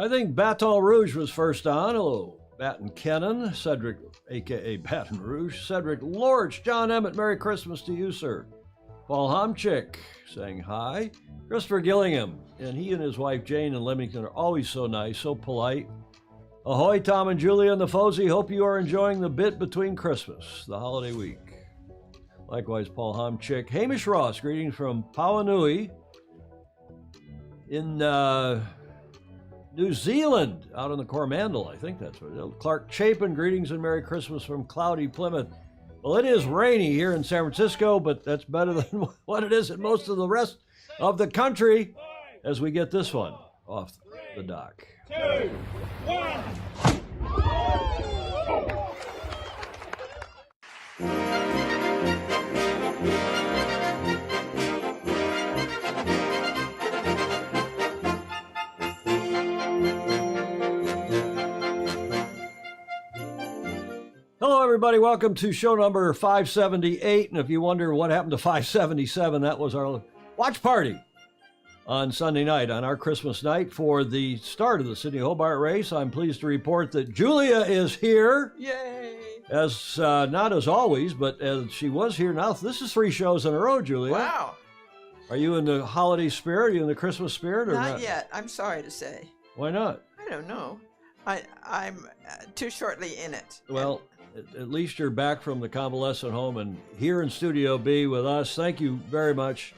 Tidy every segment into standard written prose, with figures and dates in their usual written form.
I think Baton Rouge was first on. Hello, Baton Kennan, Cedric, a.k.a. Baton Rouge, Cedric Lorch, John Emmett, Merry Christmas to you, sir. Paul Homchick saying hi. Christopher Gillingham, and he and his wife Jane in Leamington are always so nice, so polite. Ahoy, Tom and Julia and the Fosey. Hope you are enjoying the bit between Christmas, the holiday week. Likewise, Paul Homchick. Hamish Ross, greetings from Pauanui in New Zealand, out on the Coromandel, I think that's what it is. Clark Chapin, greetings and Merry Christmas from cloudy Plymouth. Well, it is rainy here in San Francisco, but that's better than what it is in most of the rest of the country as we get this one off the dock. 2, 1. Hello, everybody. Welcome to show number 578. And if you wonder what happened to 577, that was our watch party on Sunday night, on our Christmas night for the start of the Sydney-Hobart race. I'm pleased to report that Julia is here. Yay! As not as always, but as she was here now. This is 3 shows in a row, Julia. Wow. Are you in the holiday spirit? Are you in the Christmas spirit? Or Not yet. I'm sorry to say. Why not? I don't know. I'm too shortly in it. Well, at least you're back from the convalescent home and here in Studio B with us. Thank you very much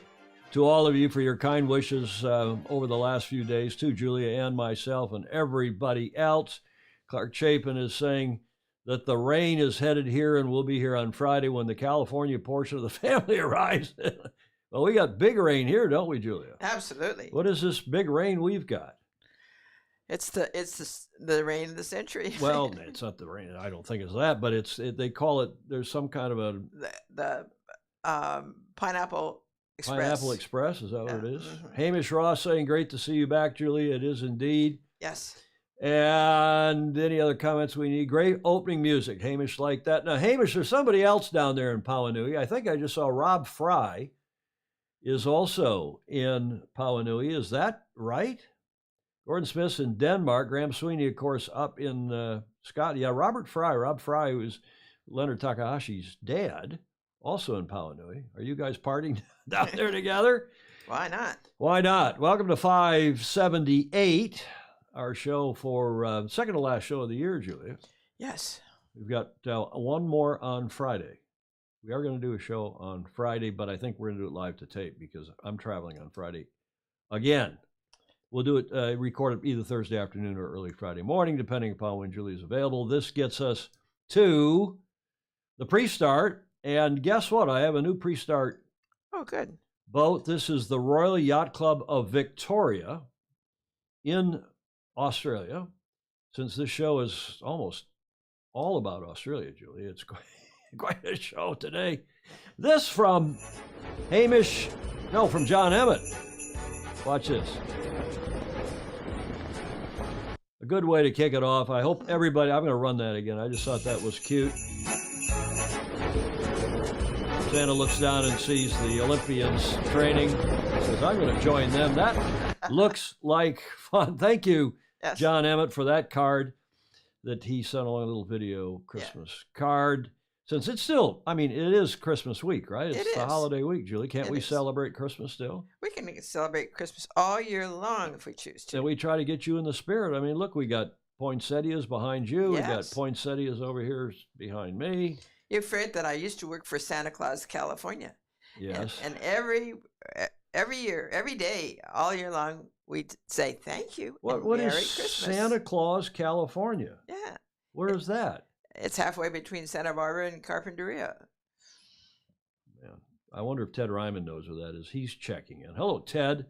to all of you for your kind wishes over the last few days, to Julia and myself and everybody else. Clark Chapin is saying that the rain is headed here and will be here on Friday when the California portion of the family arrives. Well, we got big rain here, don't we, Julia? Absolutely. What is this big rain we've got? It's the rain of the century. Well, it's not the rain. I don't think it's that, but they call it. There's some kind of a the Pineapple Express. Pineapple Express. Is that what it is? Mm-hmm. Hamish Ross saying, "Great to see you back, Julia. It is indeed." Yes. And any other comments we need? Great opening music. Hamish liked that. Now, Hamish, there's somebody else down there in Pauanui. I think I just saw Rob Fry is also in Pauanui. Is that right? Gordon Smith's in Denmark. Graham Sweeney, of course, up in Scotland. Yeah, Rob Fry, who's Leonard Takahashi's dad, also in Pauanui. Are you guys partying down there together? Why not? Why not? Welcome to 578, our show for second to last show of the year, Julia. Yes. We've got one more on Friday. We are going to do a show on Friday, but I think we're going to do it live to tape because I'm traveling on Friday again. We'll do it, record it either Thursday afternoon or early Friday morning, depending upon when Julie's available. This gets us to the pre-start. And guess what? I have a new pre-start Oh, good. boat. This is the Royal Yacht Club of Victoria in Australia. Since this show is almost all about Australia, Julie, it's quite a show today. This from from John Emmett. Watch this. A good way to kick it off. I hope everybody, I'm going to run that again. I just thought that was cute. Santa looks down and sees the Olympians training. Says, I'm going to join them. That looks like fun. Thank you, Yes. John Emmett, for that card that he sent along, a little video Christmas card. Since it's still, it is Christmas week, right? It's the holiday week, Julie. Can't we celebrate Christmas still? We can celebrate Christmas all year long if we choose to. And we try to get you in the spirit. Look, we got poinsettias behind you. Yes. We got poinsettias over here behind me. You've heard that I used to work for Santa Claus, California. Yes. And every year, every day, all year long, we'd say thank you. What and Merry is Christmas. Santa Claus, California? Yeah. Where is that? It's halfway between Santa Barbara and Carpinteria. Man, I wonder if Ted Ryman knows where that is. He's checking in. Hello, Ted.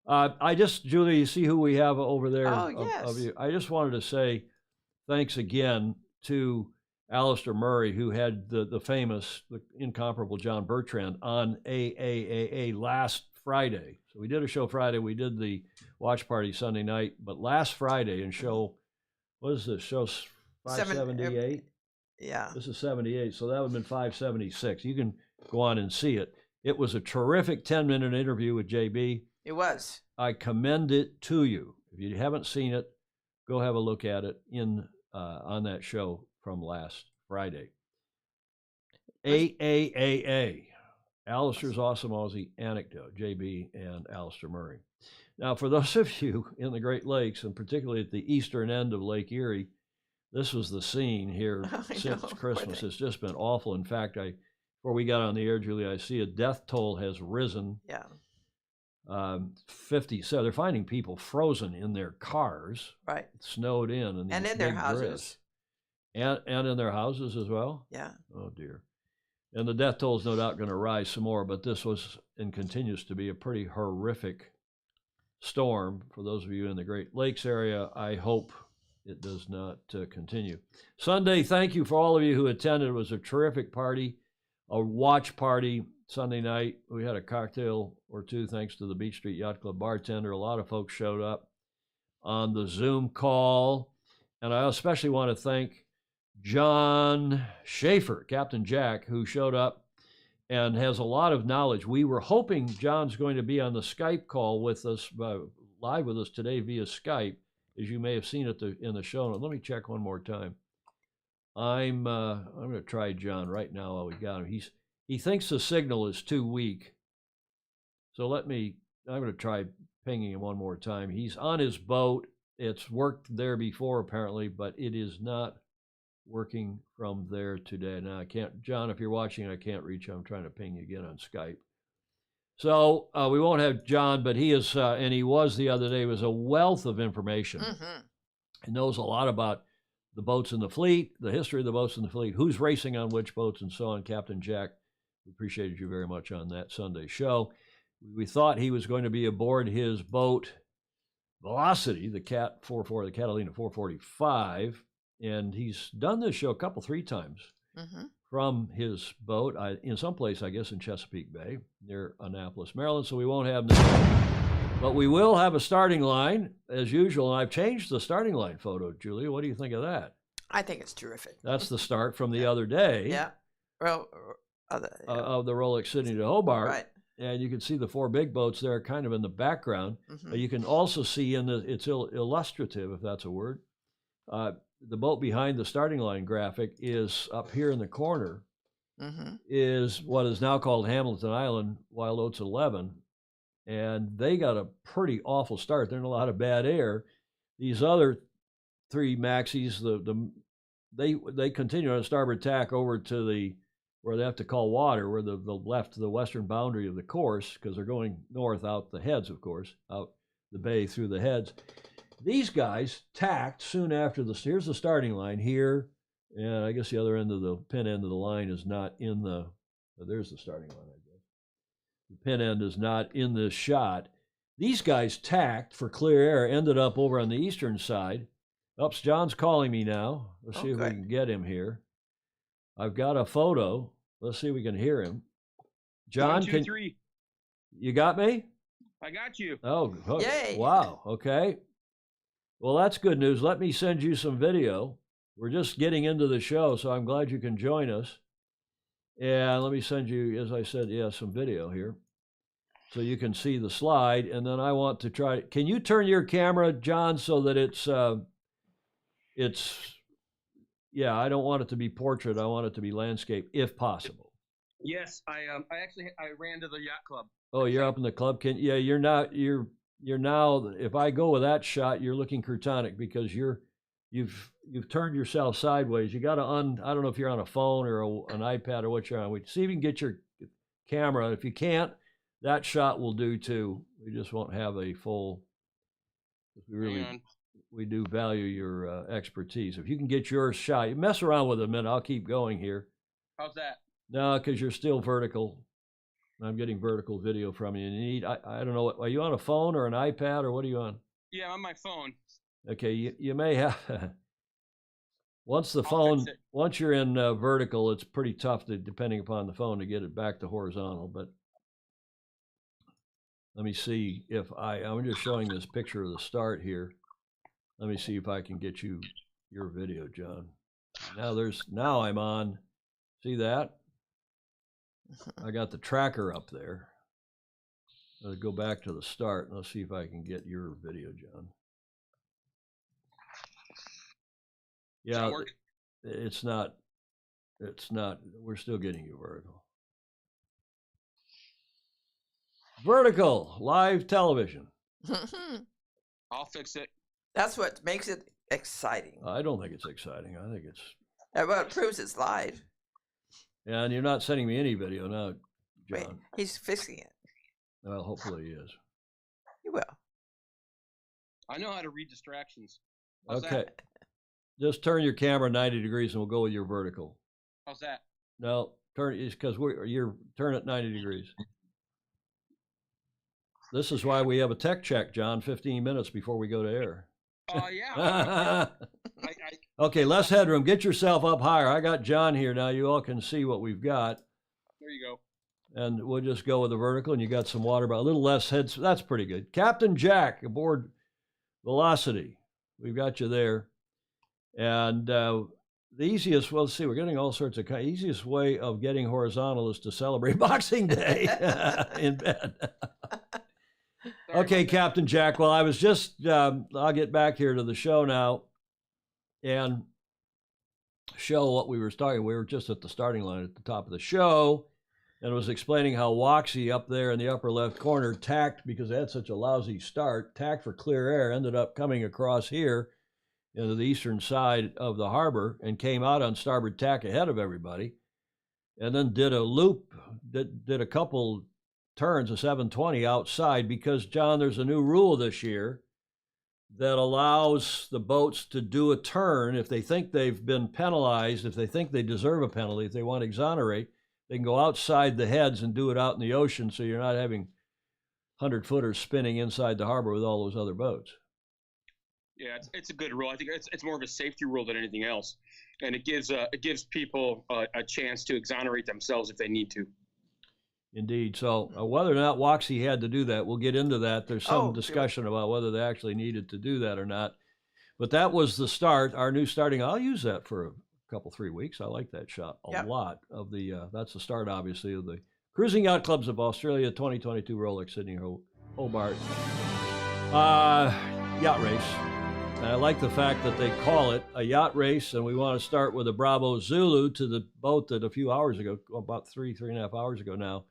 Julie, you see who we have over there? Oh, yes. You. I just wanted to say thanks again to Alistair Murray, who had the famous, the incomparable John Bertrand on AAAA last Friday. So we did a show Friday. We did the watch party Sunday night. But last Friday and show, what is this? Show 578? Yeah. This is 78, so that would have been 576. You can go on and see it. It was a terrific 10-minute interview with JB. It was. I commend it to you. If you haven't seen it, go have a look at it on that show from last Friday. AAAA, Alistair's Awesome Aussie Anecdote, JB and Alistair Murray. Now, for those of you in the Great Lakes, and particularly at the eastern end of Lake Erie, this was the scene here since Christmas. It's just been awful. In fact, before we got on the air, Julie, I see a death toll has risen. Yeah. 50. So they're finding people frozen in their cars, right, snowed in, and in their houses, and in their houses as well. Yeah. Oh dear. And the death toll is no doubt going to rise some more, but this was and continues to be a pretty horrific storm for those of you in the Great Lakes area. I hope it does not continue. Sunday, thank you for all of you who attended. It was a terrific party, a watch party Sunday night. We had a cocktail or two thanks to the Beach Street Yacht Club bartender. A lot of folks showed up on the Zoom call. And I especially want to thank John Schaefer, Captain Jack, who showed up and has a lot of knowledge. We were hoping John's going to be on the Skype call with us, live with us today via Skype, as you may have seen it in the show. Let me check one more time. I'm going to try John right now while we got him. He thinks the signal is too weak. So I'm going to try pinging him one more time. He's on his boat. It's worked there before apparently, but it is not working from there today. Now I can't, John, if you're watching, I can't reach you. I'm trying to ping you again on Skype. So we won't have John, but he is, and he was the other day, was a wealth of information. Mm-hmm. He knows a lot about the boats in the fleet, the history of the boats in the fleet, who's racing on which boats, and so on. Captain Jack, we appreciated you very much on that Sunday show. We thought he was going to be aboard his boat, Velocity, the Cat 44, the Catalina 445, and he's done this show three times from his boat, in some place, I guess, in Chesapeake Bay, near Annapolis, Maryland, so we won't have him. But we will have a starting line, as usual, and I've changed the starting line photo, Julia. What do you think of that? I think it's terrific. That's the start from the other day. Yeah. Well, of the Rolex Sydney-Hobart. Right. And you can see the four big boats there kind of in the background. You can also see it's illustrative, if that's a word. The boat behind the starting line graphic is up here in the corner, is what is now called Hamilton Island, Wild Oats 11. And they got a pretty awful start. They're in a lot of bad air. These other three maxis, they continue on a starboard tack over to where they have to call water, where the western boundary of the course, because they're going north out the heads, of course, out the bay through the heads. These guys tacked soon after here's the starting line here, and I guess the other end of the pin end of the line is not in there's the starting line, I guess. The pin end is not in this shot. These guys tacked for clear air, ended up over on the eastern side. Oops, John's calling me now. Let's see if we can get him here. I've got a photo. Let's see if we can hear him. John, 1, 2, 3. You got me? I got you. Oh, yay. Wow. Okay. Well, that's good news. Let me send you some video. We're just getting into the show, so I'm glad you can join us. And let me send you, as I said, some video here, so you can see the slide. And then I want to try. Can you turn your camera, John, so that it's I don't want it to be portrait. I want it to be landscape, if possible. Yes, I ran to the yacht club. Oh, you're up in the club. You're now. If I go with that shot, you're looking crotonic because you've turned yourself sideways. You got to I don't know if you're on a phone or an iPad or what you're on. See if you can get your camera. If you can't, that shot will do too. We just won't have a full. We do value your expertise. If you can get your shot, you mess around with it a minute. I'll keep going here. How's that? No, because you're still vertical. I'm getting vertical video from you. And I don't know, are you on a phone or an iPad or what are you on? Yeah, I'm on my phone. Okay, you may have. Once you're in vertical, it's pretty tough depending upon the phone, to get it back to horizontal. But let me see if I'm just showing this picture of the start here. Let me see if I can get you your video, John. Now I'm on. See that? I got the tracker up there. Let's go back to the start. Let's see if I can get your video, John. Yeah, working? it's not. It's not. We're still getting you vertical. Vertical live television. I'll fix it. That's what makes it exciting. I don't think it's exciting. I think it's. Well, it proves it's live. Yeah, and you're not sending me any video now, Wait, John. he's fixing it. Well, hopefully he is. He will. I know how to read distractions. How's Okay. that? Just turn your camera 90 degrees and we'll go with your vertical. How's that? No, turn it because you're turn it 90 degrees. This is why we have a tech check, John, 15 minutes before we go to air. Oh, yeah. Okay, less headroom. Get yourself up higher. I got John here now. You all can see what we've got. There you go. And we'll just go with the vertical, and you got some water, but a little less heads. That's pretty good. Captain Jack aboard Velocity. We've got you there. And the easiest, well, let's see, we're getting all sorts of, easiest way of getting horizontal is to celebrate Boxing Day in bed. Okay, Captain Jack. Well, I was just, I'll get back here to the show now and show what we were starting. We were just at the starting line at the top of the show and was explaining how Waxy up there in the upper left corner tacked because they had such a lousy start, tacked for clear air, ended up coming across here into the eastern side of the harbor and came out on starboard tack ahead of everybody and then did a loop, did a couple turns, a 720 outside because, John, there's a new rule this year that allows the boats to do a turn if they think they've been penalized, if they think they deserve a penalty, if they want to exonerate, they can go outside the heads and do it out in the ocean so you're not having 100-footers spinning inside the harbor with all those other boats. Yeah, it's a good rule. I think it's more of a safety rule than anything else, and it gives people a chance to exonerate themselves if they need to. Indeed. So whether or not Waxy had to do that, we'll get into that. There's some discussion about whether they actually needed to do that or not. But that was the start, our new starting. I'll use that for a couple, 3 weeks. I like that shot a lot. Of the that's the start, obviously, of the Cruising Yacht Clubs of Australia 2022 Rolex Sydney-Hobart yacht race. And I like the fact that they call it a yacht race, and we want to start with a Bravo Zulu to the boat that a few hours ago, about three and a half hours ago now,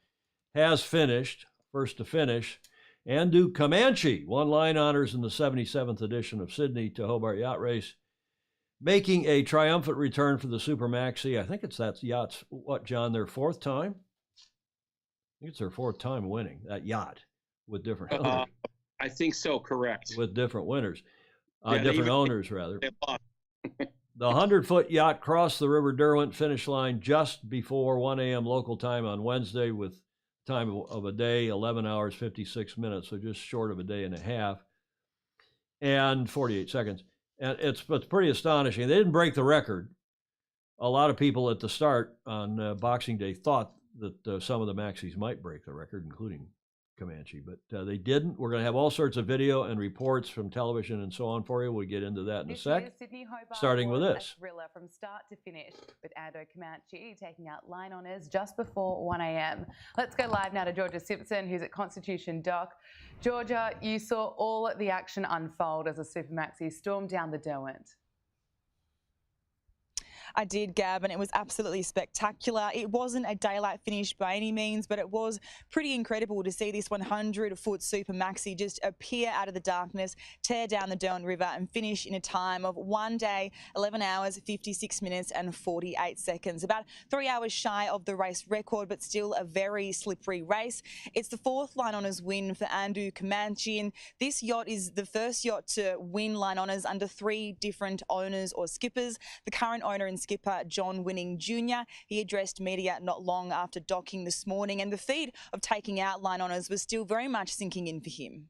has finished, first to finish. Andu Comanche won line honors in the 77th edition of Sydney to Hobart Yacht Race, making a triumphant return for the Super Maxi. I think that yacht's, what, John, their fourth time? I think it's their fourth time winning that yacht with different owners. I think so, correct. With different winners, Yeah, different owners, rather. The 100-foot yacht crossed the River Derwent finish line just before 1 a.m. local time on Wednesday with time of a day, 11 hours, 56 minutes, so just short of a day and a half, and 48 seconds. And it's pretty astonishing. They didn't break the record. A lot of people at the start on Boxing Day thought that some of the Maxis might break the record, including Comanche, but they didn't. We're going to have all sorts of video and reports from television and so on for you. We'll get into that in a sec. Starting with this. A thriller from start to finish with Ando Comanche taking out line honours just before 1 a.m. Let's go live now to Georgia Simpson, who's at Constitution Dock. Georgia, you saw all the action unfold as the Super Maxi stormed down the Derwent. I did, Gab, and it was absolutely spectacular. It wasn't a daylight finish by any means, but it was pretty incredible to see this 100-foot Super Maxi just appear out of the darkness, tear down the Derwent River and finish in a time of 1 day, 11 hours, 56 minutes and 48 seconds. About 3 hours shy of the race record, but still a very slippery race. It's the fourth line honours win for Andu Comanche, and this yacht is the first yacht to win line honours under 3 different owners or skippers. The current owner and skipper, John Winning Jr. He addressed media not long after docking this morning, and the feat of taking out line honours was still very much sinking in for him.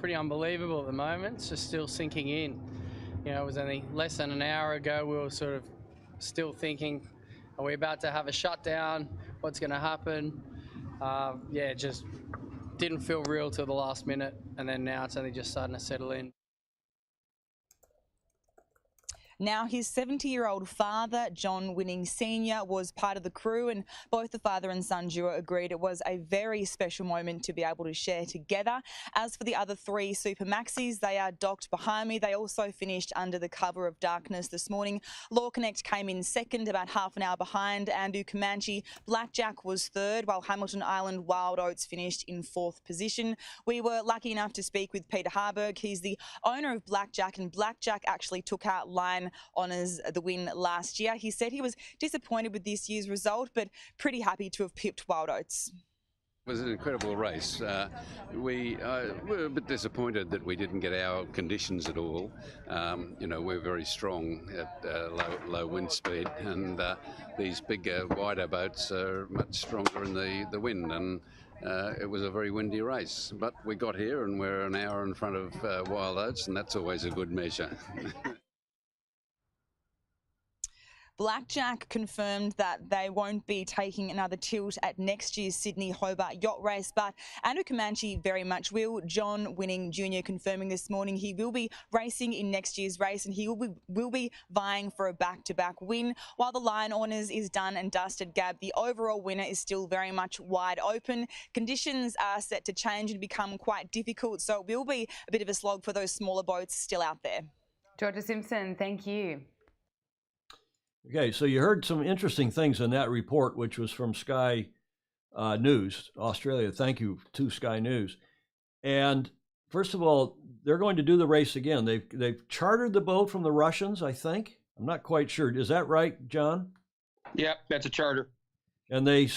Pretty unbelievable at the moment. It's just still sinking in. You know, it was only less than an hour ago we were sort of still thinking, are we about to have a shutdown? What's going to happen? Yeah, it just didn't feel real till the last minute, and then now it's only just starting to settle in. Now, his 70-year-old father, John Winning Sr., was part of the crew, and both the father and son duo agreed it was a very special moment to be able to share together. As for the other three Super Maxis, they are docked behind me. They also finished under the cover of darkness this morning. Law Connect came in second, about half an hour behind. Andu Comanche Blackjack was third, while Hamilton Island Wild Oats finished in fourth position. We were lucky enough to speak with Peter Harburg. He's the owner of Blackjack, and Blackjack actually took out Line Honours the win last year. He said he was disappointed with this year's result, but pretty happy to have pipped Wild Oats. It was an incredible race. We were a bit disappointed that we didn't get our conditions at all. We're very strong at low wind speed, and these bigger, wider boats are much stronger in the wind, and it was a very windy race. But we got here, and we're an hour in front of Wild Oats, and that's always a good measure. Blackjack confirmed that they won't be taking another tilt at next year's Sydney-Hobart yacht race, but Andu Comanche very much will. John Winning Jr. confirming this morning he will be racing in next year's race, and he will be vying for a back-to-back win. While the Lion Honours is done and dusted, Gab, the overall winner is still very much wide open. Conditions are set to change and become quite difficult, so it will be a bit of a slog for those smaller boats still out there. Georgia Simpson, thank you. Okay, so you heard some interesting things in that report, which was from Sky News, Australia. Thank you to Sky News. And first of all, they're going to do the race again. They've chartered the boat from the Russians, I think. I'm not quite sure. Is that right, John? Yep, that's a charter. And they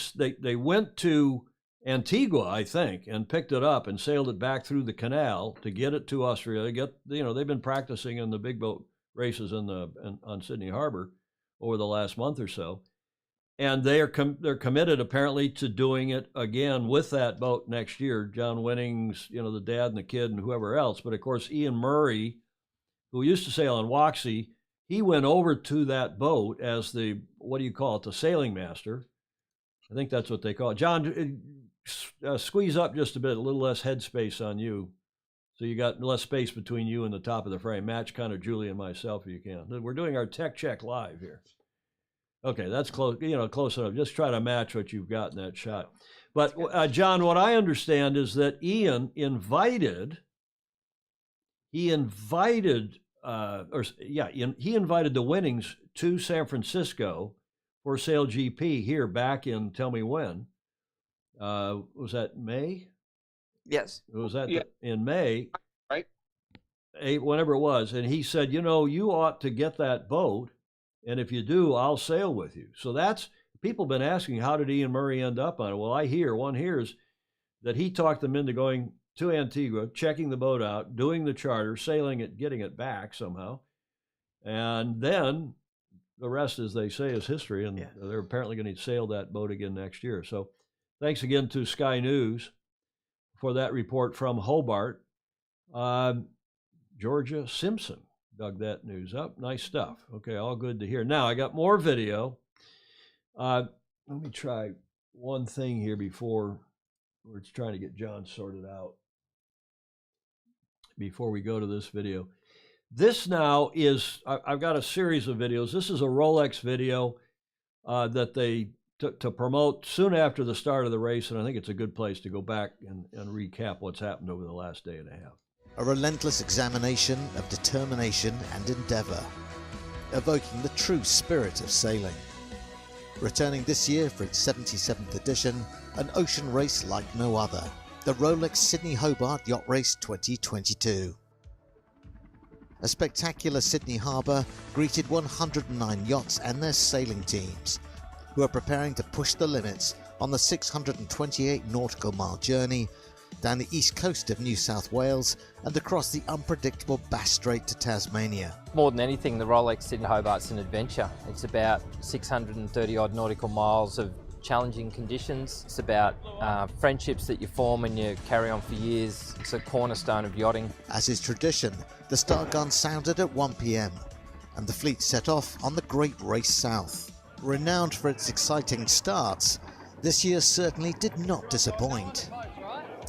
went to Antigua, I think, and picked it up and sailed it back through the canal to get it to Australia. They've been practicing in the big boat races on Sydney-Hobart over the last month or so, and they're committed apparently to doing it again with that boat next year. John Winnings, the dad and the kid and whoever else. But of course, Ian Murray, who used to sail on Waxy, he went over to that boat as the the sailing master. I think that's what they call it. John, squeeze up just a bit, a little less headspace on you. So you got less space between you and the top of the frame. Match kind of Julie and myself if you can. We're doing our tech check live here. Okay, that's close. Close enough. Just try to match what you've got in that shot. But John, what I understand is that Ian invited the Winnings to San Francisco for Sail GP here back in, tell me when. Was that May? Yes. Was that in May? Right. Whenever it was. And he said, you ought to get that boat. And if you do, I'll sail with you. So people have been asking, how did Ian Murray end up on it? Well, one hears that he talked them into going to Antigua, checking the boat out, doing the charter, sailing it, getting it back somehow. And then the rest, as they say, is history. And they're apparently going to sail that boat again next year. So thanks again to Sky News for that report from Hobart. Georgia Simpson dug that news up. Nice stuff. Okay, all good to hear. Now, I got more video. Let me try one thing here before we're trying to get John sorted out before we go to this video. This now is, I've got a series of videos. This is a Rolex video that they to promote soon after the start of the race, and I think it's a good place to go back and recap what's happened over the last day and a half. A relentless examination of determination and endeavour, evoking the true spirit of sailing. Returning this year for its 77th edition, an ocean race like no other, the Rolex Sydney-Hobart Yacht Race 2022. A spectacular Sydney Harbour greeted 109 yachts and their sailing teams, who are preparing to push the limits on the 628 nautical mile journey down the east coast of New South Wales and across the unpredictable Bass Strait to Tasmania. More than anything, the Rolex Sydney-Hobart's an adventure. It's about 630 odd nautical miles of challenging conditions. It's about friendships that you form and you carry on for years. It's a cornerstone of yachting. As is tradition, the start gun sounded at 1 p.m. and the fleet set off on the Great Race South. Renowned for its exciting starts, this year certainly did not disappoint.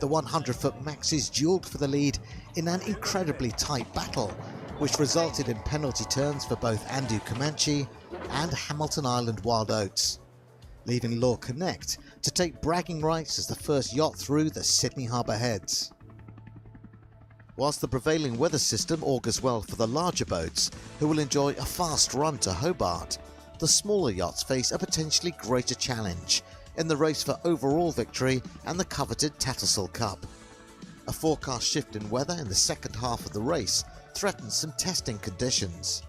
The 100-foot Maxis duelled for the lead in an incredibly tight battle which resulted in penalty turns for both Andu Comanche and Hamilton Island Wild Oats, leaving Law Connect to take bragging rights as the first yacht through the Sydney-Hobart heads. Whilst the prevailing weather system augurs well for the larger boats, who will enjoy a fast run to Hobart, the smaller yachts face a potentially greater challenge in the race for overall victory and the coveted Tattersall Cup. A forecast shift in weather in the second half of the race threatens some testing conditions.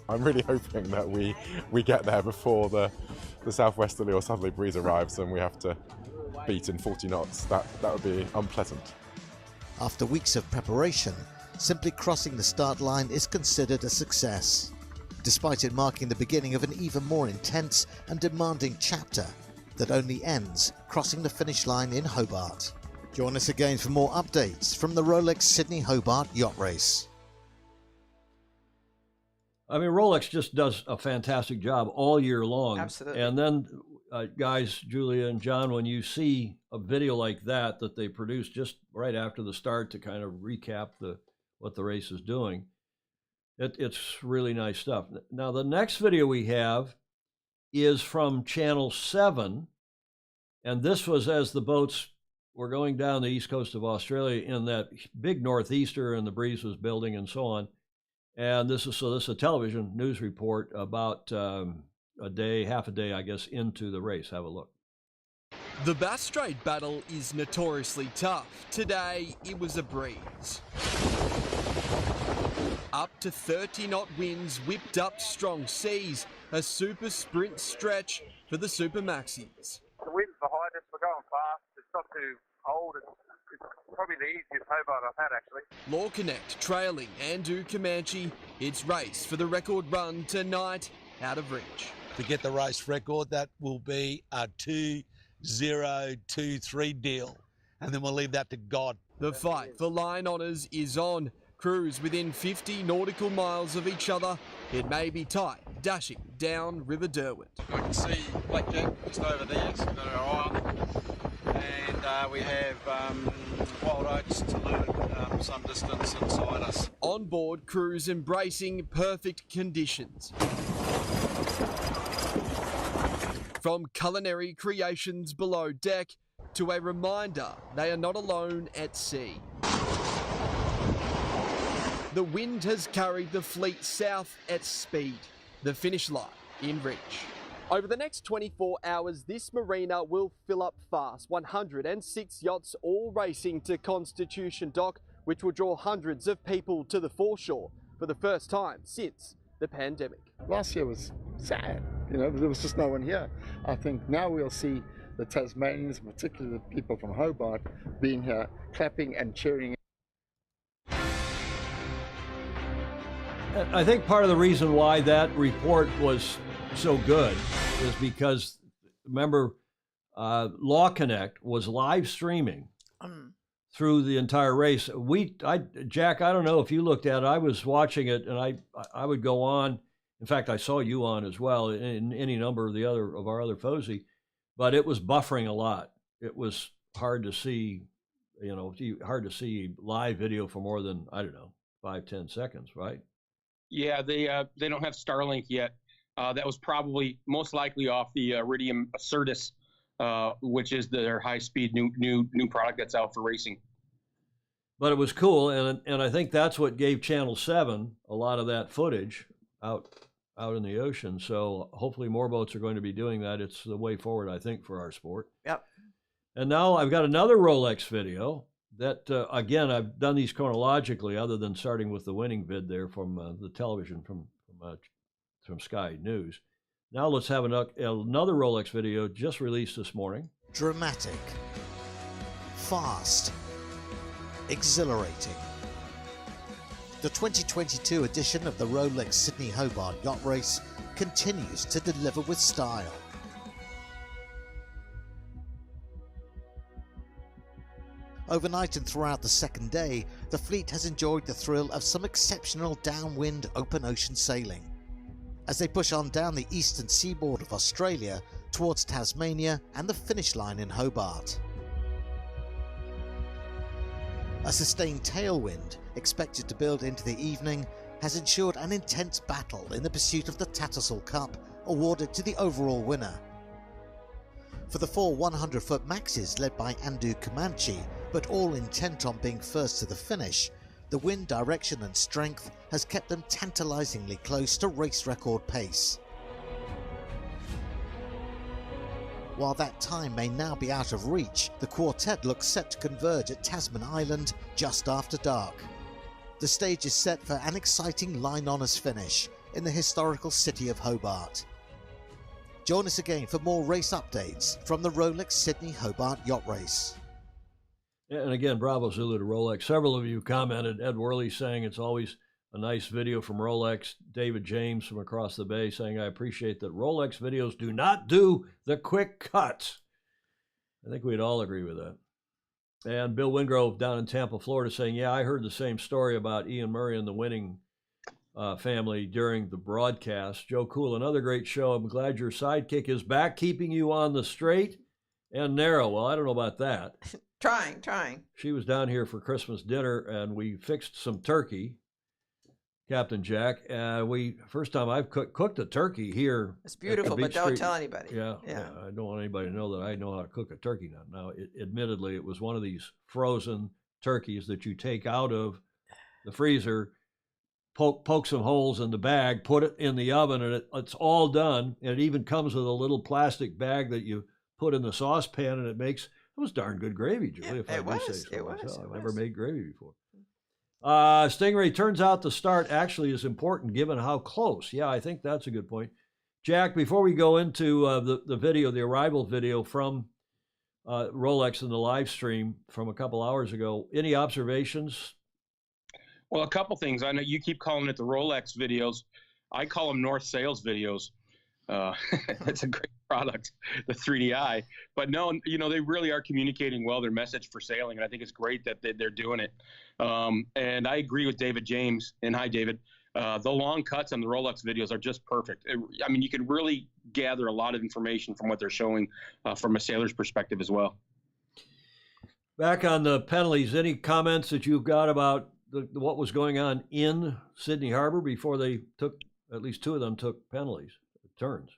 I'm really hoping that we get there before the southwesterly or southerly breeze arrives and we have to beat in 40 knots. That would be unpleasant. After weeks of preparation, simply crossing the start line is considered a success, despite it marking the beginning of an even more intense and demanding chapter that only ends crossing the finish line in Hobart. Join us again for more updates from the Rolex Sydney-Hobart yacht race. I mean, Rolex just does a fantastic job all year long. Absolutely. And then, guys, Julia and John, when you see a video like that they produce just right after the start to kind of recap what the race is doing, it's really nice stuff. Now, the next video we have is from Channel 7, and this was as the boats were going down the east coast of Australia in that big northeaster, and the breeze was building and so on. And this is a television news report about half a day, I guess, into the race. Have a look. The Bass Strait battle is notoriously tough. Today, it was a breeze. Up to 30-knot winds whipped up strong seas. A super sprint stretch for the Super Maxis. The wind's behind us, we're going fast. It's not too old. It's probably the easiest Hobart I've had, actually. Law Connect trailing Andu Comanche. It's race for the record run tonight, out of reach. To get the race record, that will be a 2-0-2-3 deal, and then we'll leave that to God. The fight for line honours is on. Crews within 50 nautical miles of each other. It may be tight, dashing down River Derwent. I can see Blackjack just over there, so we've got our eye on it. And we have Wild Oats to learn some distance inside us. On board, crews embracing perfect conditions. From culinary creations below deck to a reminder they are not alone at sea. The wind has carried the fleet south at speed. The finish line in reach. Over the next 24 hours, this marina will fill up fast. 106 yachts all racing to Constitution Dock, which will draw hundreds of people to the foreshore for the first time since the pandemic. Last year was sad, there was just no one here. I think now we'll see the Tasmanians, particularly the people from Hobart, being here, clapping and cheering. I think part of the reason why that report was so good is because, remember, Law Connect was live streaming through the entire race. Jack, I don't know if you looked at it. I was watching it, and I would go on. In fact, I saw you on as well in any number of our other FOSI, but it was buffering a lot. It was hard to see, hard to see live video for more than, 5-10 seconds, right? Yeah, they don't have Starlink yet. That was probably most likely off the Iridium Certus, which is their high-speed new product that's out for racing. But it was cool, and I think that's what gave Channel 7 a lot of that footage out in the ocean. So hopefully more boats are going to be doing that. It's the way forward, I think, for our sport. Yep. And now I've got another Rolex video that, again, I've done these chronologically, other than starting with the winning vid there from the television from Sky News. Now let's have another Rolex video just released this morning. Dramatic, fast, exhilarating. The 2022 edition of the Rolex Sydney-Hobart Yacht Race continues to deliver with style. Overnight and throughout the second day, the fleet has enjoyed the thrill of some exceptional downwind open ocean sailing as they push on down the eastern seaboard of Australia towards Tasmania and the finish line in Hobart. A sustained tailwind, expected to build into the evening, has ensured an intense battle in the pursuit of the Tattersall Cup, awarded to the overall winner. For the 4 100-foot maxes led by Andu Comanche, but all intent on being first to the finish, the wind direction and strength has kept them tantalisingly close to race record pace. While that time may now be out of reach, the quartet looks set to converge at Tasman Island just after dark. The stage is set for an exciting line honours finish in the historical city of Hobart. Join us again for more race updates from the Rolex Sydney-Hobart Yacht Race. And again, bravo Zulu to Rolex. Several of you commented, Ed Worley saying it's always a nice video from Rolex. David James from across the bay saying, I appreciate that Rolex videos do not do the quick cuts. I think we'd all agree with that. And Bill Wingrove down in Tampa, Florida saying, yeah, I heard the same story about Ian Murray and the winning family during the broadcast. Joe Cool, another great show. I'm glad your sidekick is back, keeping you on the straight and narrow. Well, I don't know about that. Trying. She was down here for Christmas dinner, and we fixed some turkey, Captain Jack. First time I've cooked a turkey here. It's beautiful, but don't tell anybody. Yeah, I don't want anybody to know that I know how to cook a turkey now. Now, admittedly, it was one of these frozen turkeys that you take out of the freezer, poke some holes in the bag, put it in the oven, and it's all done. And it even comes with a little plastic bag that you put in the saucepan, and it was darn good gravy, Julie, if I do say so myself. I've never made gravy before. Stingray, turns out the start actually is important given how close. Yeah, I think that's a good point. Jack, before we go into the video, the arrival video from Rolex in the live stream from a couple hours ago, any observations? Well, a couple things. I know you keep calling it the Rolex videos. I call them North Sales videos. It's a great product, the 3DI. But no, they really are communicating well their message for sailing, and I think it's great that they're doing it. And I agree with David James, and hi, David. The long cuts on the Rolex videos are just perfect. You can really gather a lot of information from what they're showing from a sailor's perspective as well. Back on the penalties, any comments that you've got about what was going on in Sydney Harbor before they took, at least 2 of them took penalties, turns?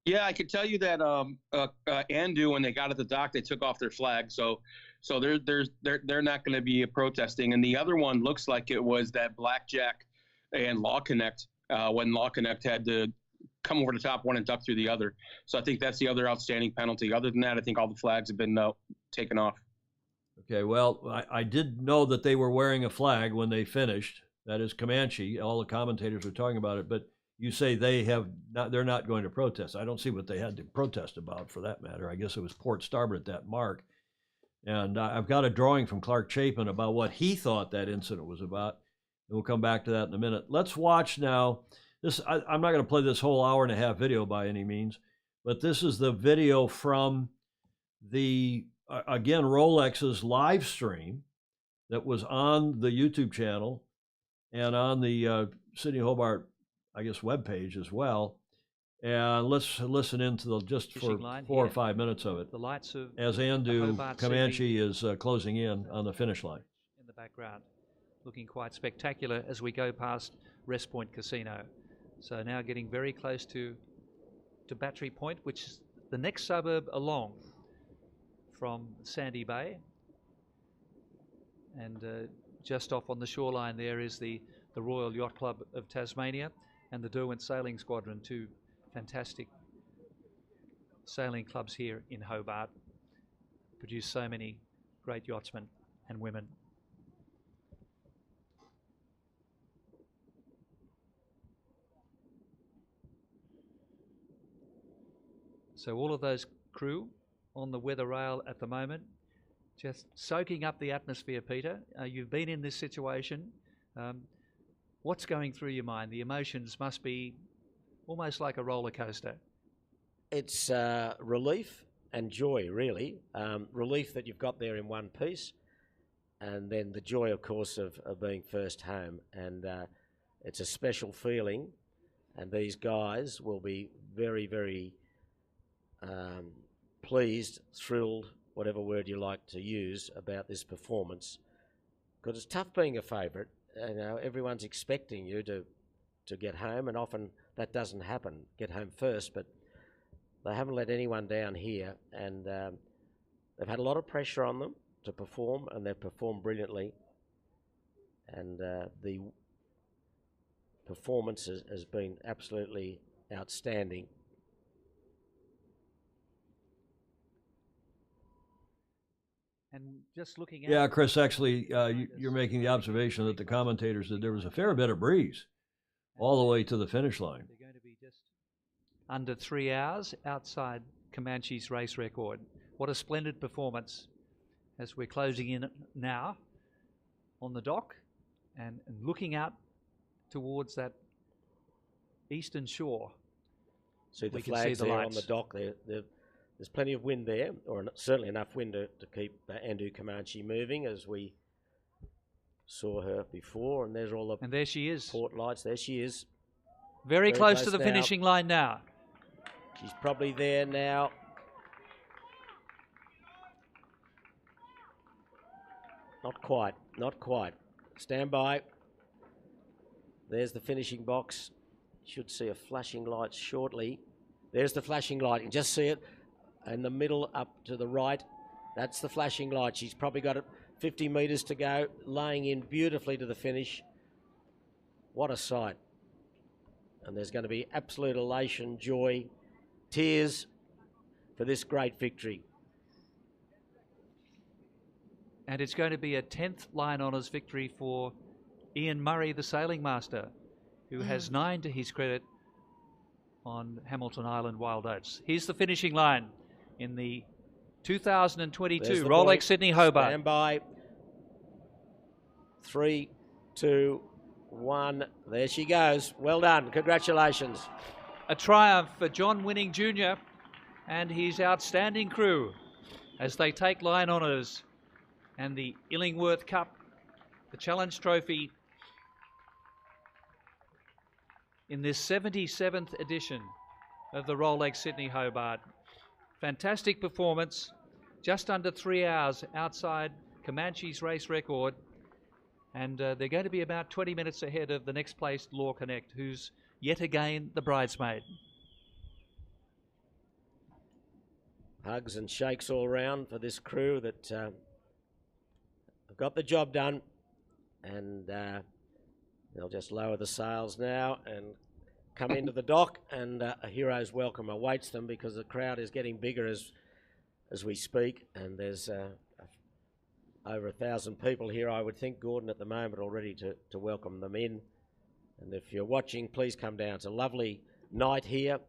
Yeah, I could tell you that Andu, when they got at the dock, they took off their flag, so they're not going to be protesting. And the other one looks like it was that Blackjack and Law Connect when Law Connect had to come over the top one and duck through the other. So I think that's the other outstanding penalty. Other than that, I think all the flags have been taken off. Okay, well, I did know that they were wearing a flag when they finished. That is Comanche. All the commentators were talking about it, but you say they're not going to protest. I don't see what they had to protest about, for that matter. I guess it was port starboard at that mark. And I've got a drawing from Clark Chapin about what he thought that incident was about. And we'll come back to that in a minute. Let's watch now. I'm not going to play this whole hour-and-a-half video by any means, but this is the video from the, again, Rolex's live stream that was on the YouTube channel and on the Sydney-Hobart, I guess, webpage as well. And let's listen into just for 4 or 5 minutes of it. The lights of as Andu Comanche is closing in on the finish line. In the background, looking quite spectacular as we go past Rest Point Casino. So now getting very close to Battery Point, which is the next suburb along from Sandy Bay. And just off on the shoreline there is the Royal Yacht Club of Tasmania and the Derwent Sailing Squadron, 2 fantastic sailing clubs here in Hobart. Produce so many great yachtsmen and women. So all of those crew on the weather rail at the moment, just soaking up the atmosphere, Peter. You've been in this situation. What's going through your mind? The emotions must be almost like a roller coaster. It's relief and joy, really. Relief that you've got there in one piece, and then the joy, of course, of being first home. And it's a special feeling, and these guys will be very, very pleased, thrilled, whatever word you like to use, about this performance. because it's tough being a favourite. You know, everyone's expecting you to get home, and often that doesn't happen. Get home first, but they haven't let anyone down here, and they've had a lot of pressure on them to perform, and they've performed brilliantly. And the performance has been absolutely outstanding. And just looking at Yeah, Chris, actually, you're making the observation that the commentators said there was a fair bit of breeze all the way to the finish line. They're going to be just under 3 hours outside Comanche's race record. What a splendid performance as we're closing in now on the dock and looking out towards that eastern shore. See the We can flags see the there lights. on the dock. There's plenty of wind there, or certainly enough wind to keep Andu Comanche moving, as we saw her before. And there's all the And there she is. port lights. There she is. Very close to the now. finishing line now. She's probably there now. Not quite, not quite. Stand by. There's the finishing box. Should see a flashing light shortly. There's the flashing light. You can just see it in the middle up to the right. That's the flashing light. She's probably got 50 metres to go, laying in beautifully to the finish. What a sight. And there's going to be absolute elation, joy, tears for this great victory. And it's going to be a 10th Line Honours victory for Ian Murray, the sailing master, who has 9 to his credit on Hamilton Island Wild Oats. Here's the finishing line in the 2022 There's the Rolex point. Sydney-Hobart. Stand by. 3, 2, 1. There she goes. Well done. Congratulations. A triumph for John Winning Jr. and his outstanding crew as they take line honours and the Illingworth Cup, the Challenge Trophy, in this 77th edition of the Rolex Sydney-Hobart. Fantastic performance, just under 3 hours outside Comanche's race record, and they're going to be about 20 minutes ahead of the next placed Law Connect, who's yet again the bridesmaid. Hugs and shakes all round for this crew that have got the job done, and they'll just lower the sails now and come into the dock, and a hero's welcome awaits them, because the crowd is getting bigger as we speak, and there's over 1,000 people here, I would think, Gordon, at the moment already to welcome them in. And if you're watching, please come down. It's a lovely night here,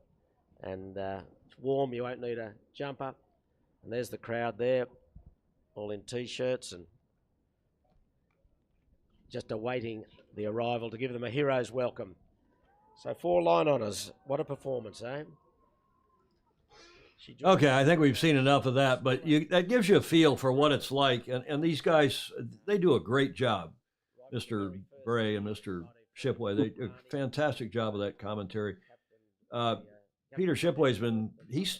and it's warm. You won't need a jumper. And there's the crowd there, all in T-shirts and just awaiting the arrival to give them a hero's welcome. So 4 line honours. What a performance, eh? Okay, I think we've seen enough of that, but that gives you a feel for what it's like. And these guys, they do a great job, Mr. Bray and Mr. Shipway. They do a fantastic job of that commentary. Peter Shipway's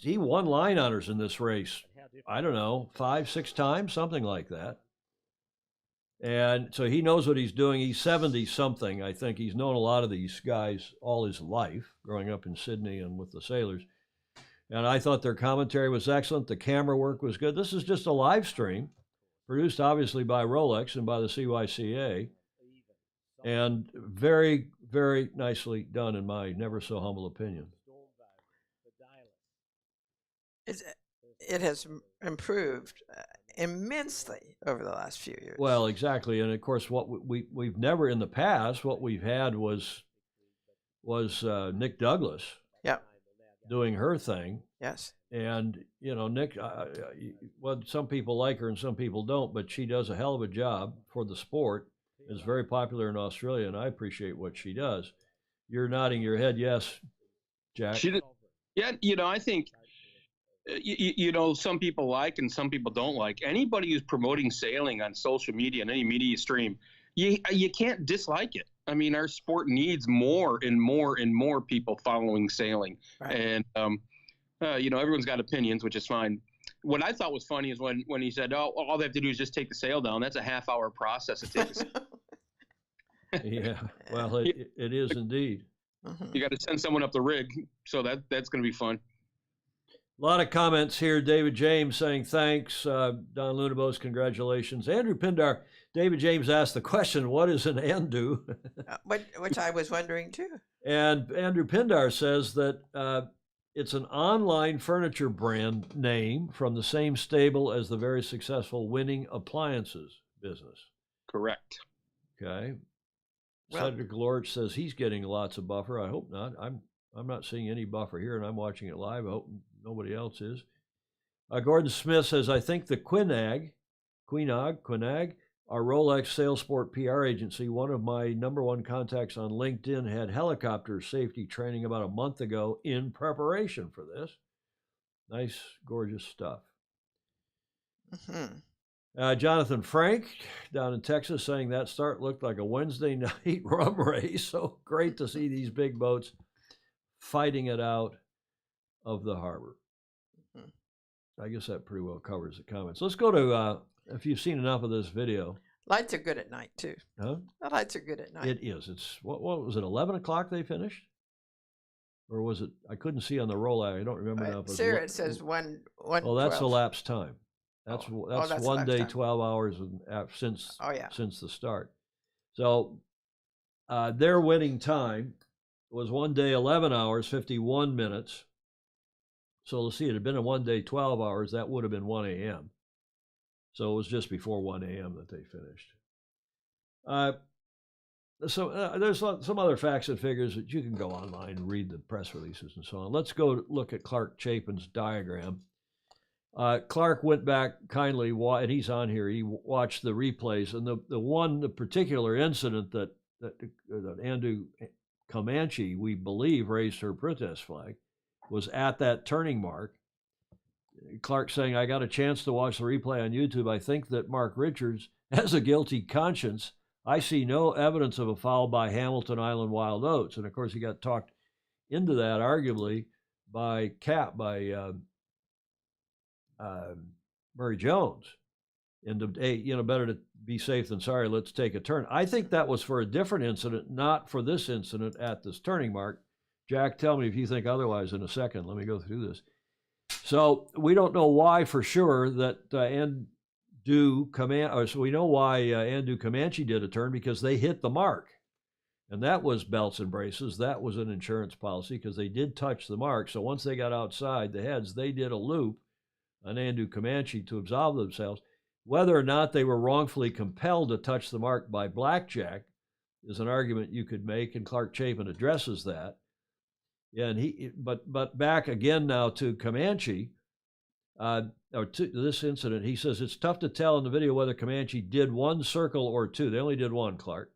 he won line honors in this race, I don't know, 5, 6 times, something like that. And so he knows what he's doing. He's 70-something, I think. He's known a lot of these guys all his life, growing up in Sydney and with the sailors. And I thought their commentary was excellent. The camera work was good. This is just a live stream, produced obviously by Rolex and by the CYCA. And very, very nicely done, in my never so humble opinion. It has improved immensely over the last few years. Well, exactly. And of course, what we've never in the past, what we've had was Nick Douglas. Yep. Doing her thing. Yes. And, you know, Nick, well, some people like her and some people don't, but she does a hell of a job for the sport. Is very popular in Australia, and I appreciate what she does. You're nodding your head, yes, Jack. She did, yeah, you know, I think, you know, some people like and some people don't like. Anybody who's promoting sailing on social media and any media stream, you can't dislike it. I mean, our sport needs more and more and more people following sailing. Right. And, you know, everyone's got opinions, which is fine. what I thought was funny is when he said, "Oh, all they have to do is just take the sail down." That's a half-hour process to take the sail. Yeah, well, it is indeed. You got to send someone up the rig, so that's going to be fun. A lot of comments here. David James saying thanks. Don Lunabos, congratulations. Andrew Pindar, David James asked the question, what is an Andu? Which I was wondering too. And Andrew Pindar says that it's an online furniture brand name from the same stable as the very successful Winning Appliances business. Correct. Okay. Well, Cedric Lorch says he's getting lots of buffer. I hope not. I'm not seeing any buffer here, and I'm watching it live. I hope nobody else is. Gordon Smith says, I think the Quinag, our Rolex Salesport PR agency, one of my #1 contacts on LinkedIn, had helicopter safety training about a month ago in preparation for this. Nice, gorgeous stuff. Jonathan Frank down in Texas saying that start looked like a Wednesday night rum race. So great to see these big boats fighting it out of the harbor. I guess that pretty well covers the comments. Let's go to, if you've seen enough of this video. Lights are good at night too. Huh? The lights are good at night. It is. It's, what was it, 11 o'clock they finished? Or was it, I couldn't see on the rollout. I don't remember now. Sarah, it says 1. Oh, that's elapsed time. That's 1 day, 12 hours since the start. So their winning time was 1 day, 11 hours, 51 minutes. So let's see, it had been a 1 day, 12 hours. That would have been 1 a.m. So it was just before 1 a.m. that they finished. So there's some other facts and figures that you can go online and read the press releases and so on. Let's go look at Clark Chapin's diagram. Clark went back kindly, and he's on here. He watched the replays, and the particular incident that Andu Comanche, we believe, raised her protest flag, was at that turning mark. Clark saying, I got a chance to watch the replay on YouTube. I think that Mark Richards has a guilty conscience. I see no evidence of a foul by Hamilton Island Wild Oats. And of course, he got talked into that, arguably, by Murray Jones. And hey, better to be safe than sorry. Let's take a turn. I think that was for a different incident, not for this incident at this turning mark. Jack, tell me if you think otherwise in a second. Let me go through this. So we don't know why for sure that so we know why Andu Comanche did a turn, because they hit the mark. And that was belts and braces. That was an insurance policy because they did touch the mark. So once they got outside the heads, they did a loop on Andu Comanche to absolve themselves. Whether or not they were wrongfully compelled to touch the mark by Blackjack is an argument you could make, and Clark Chapin addresses that. And but back again now to Comanche, or to this incident, he says it's tough to tell in the video whether Comanche did one circle or two. They only did one, Clark.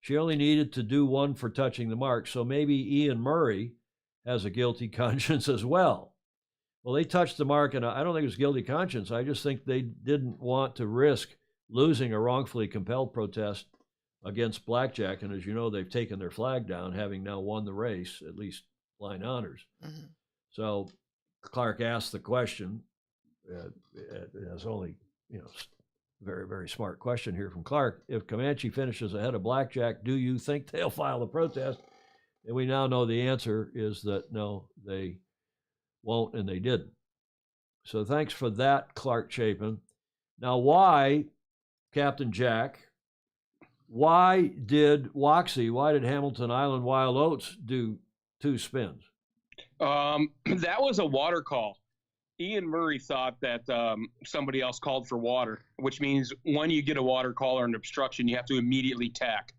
She only needed to do one for touching the mark, so maybe Ian Murray has a guilty conscience as well. Well, they touched the mark, and I don't think it was guilty conscience. I just think they didn't want to risk losing a wrongfully compelled protest against Blackjack, and as you know, they've taken their flag down, having now won the race, at least line honors. So Clark asked the question. It's only, very, very smart question here from Clark. If Comanche finishes ahead of Blackjack, do you think they'll file a protest? And we now know the answer is that no, they won't, and they didn't. So thanks for that, Clark Chapin. Now, why, Captain Jack, why did Hamilton Island Wild Oats do 2 spins? That was a water call. Ian Murray thought that somebody else called for water, which means when you get a water call or an obstruction, you have to immediately tack.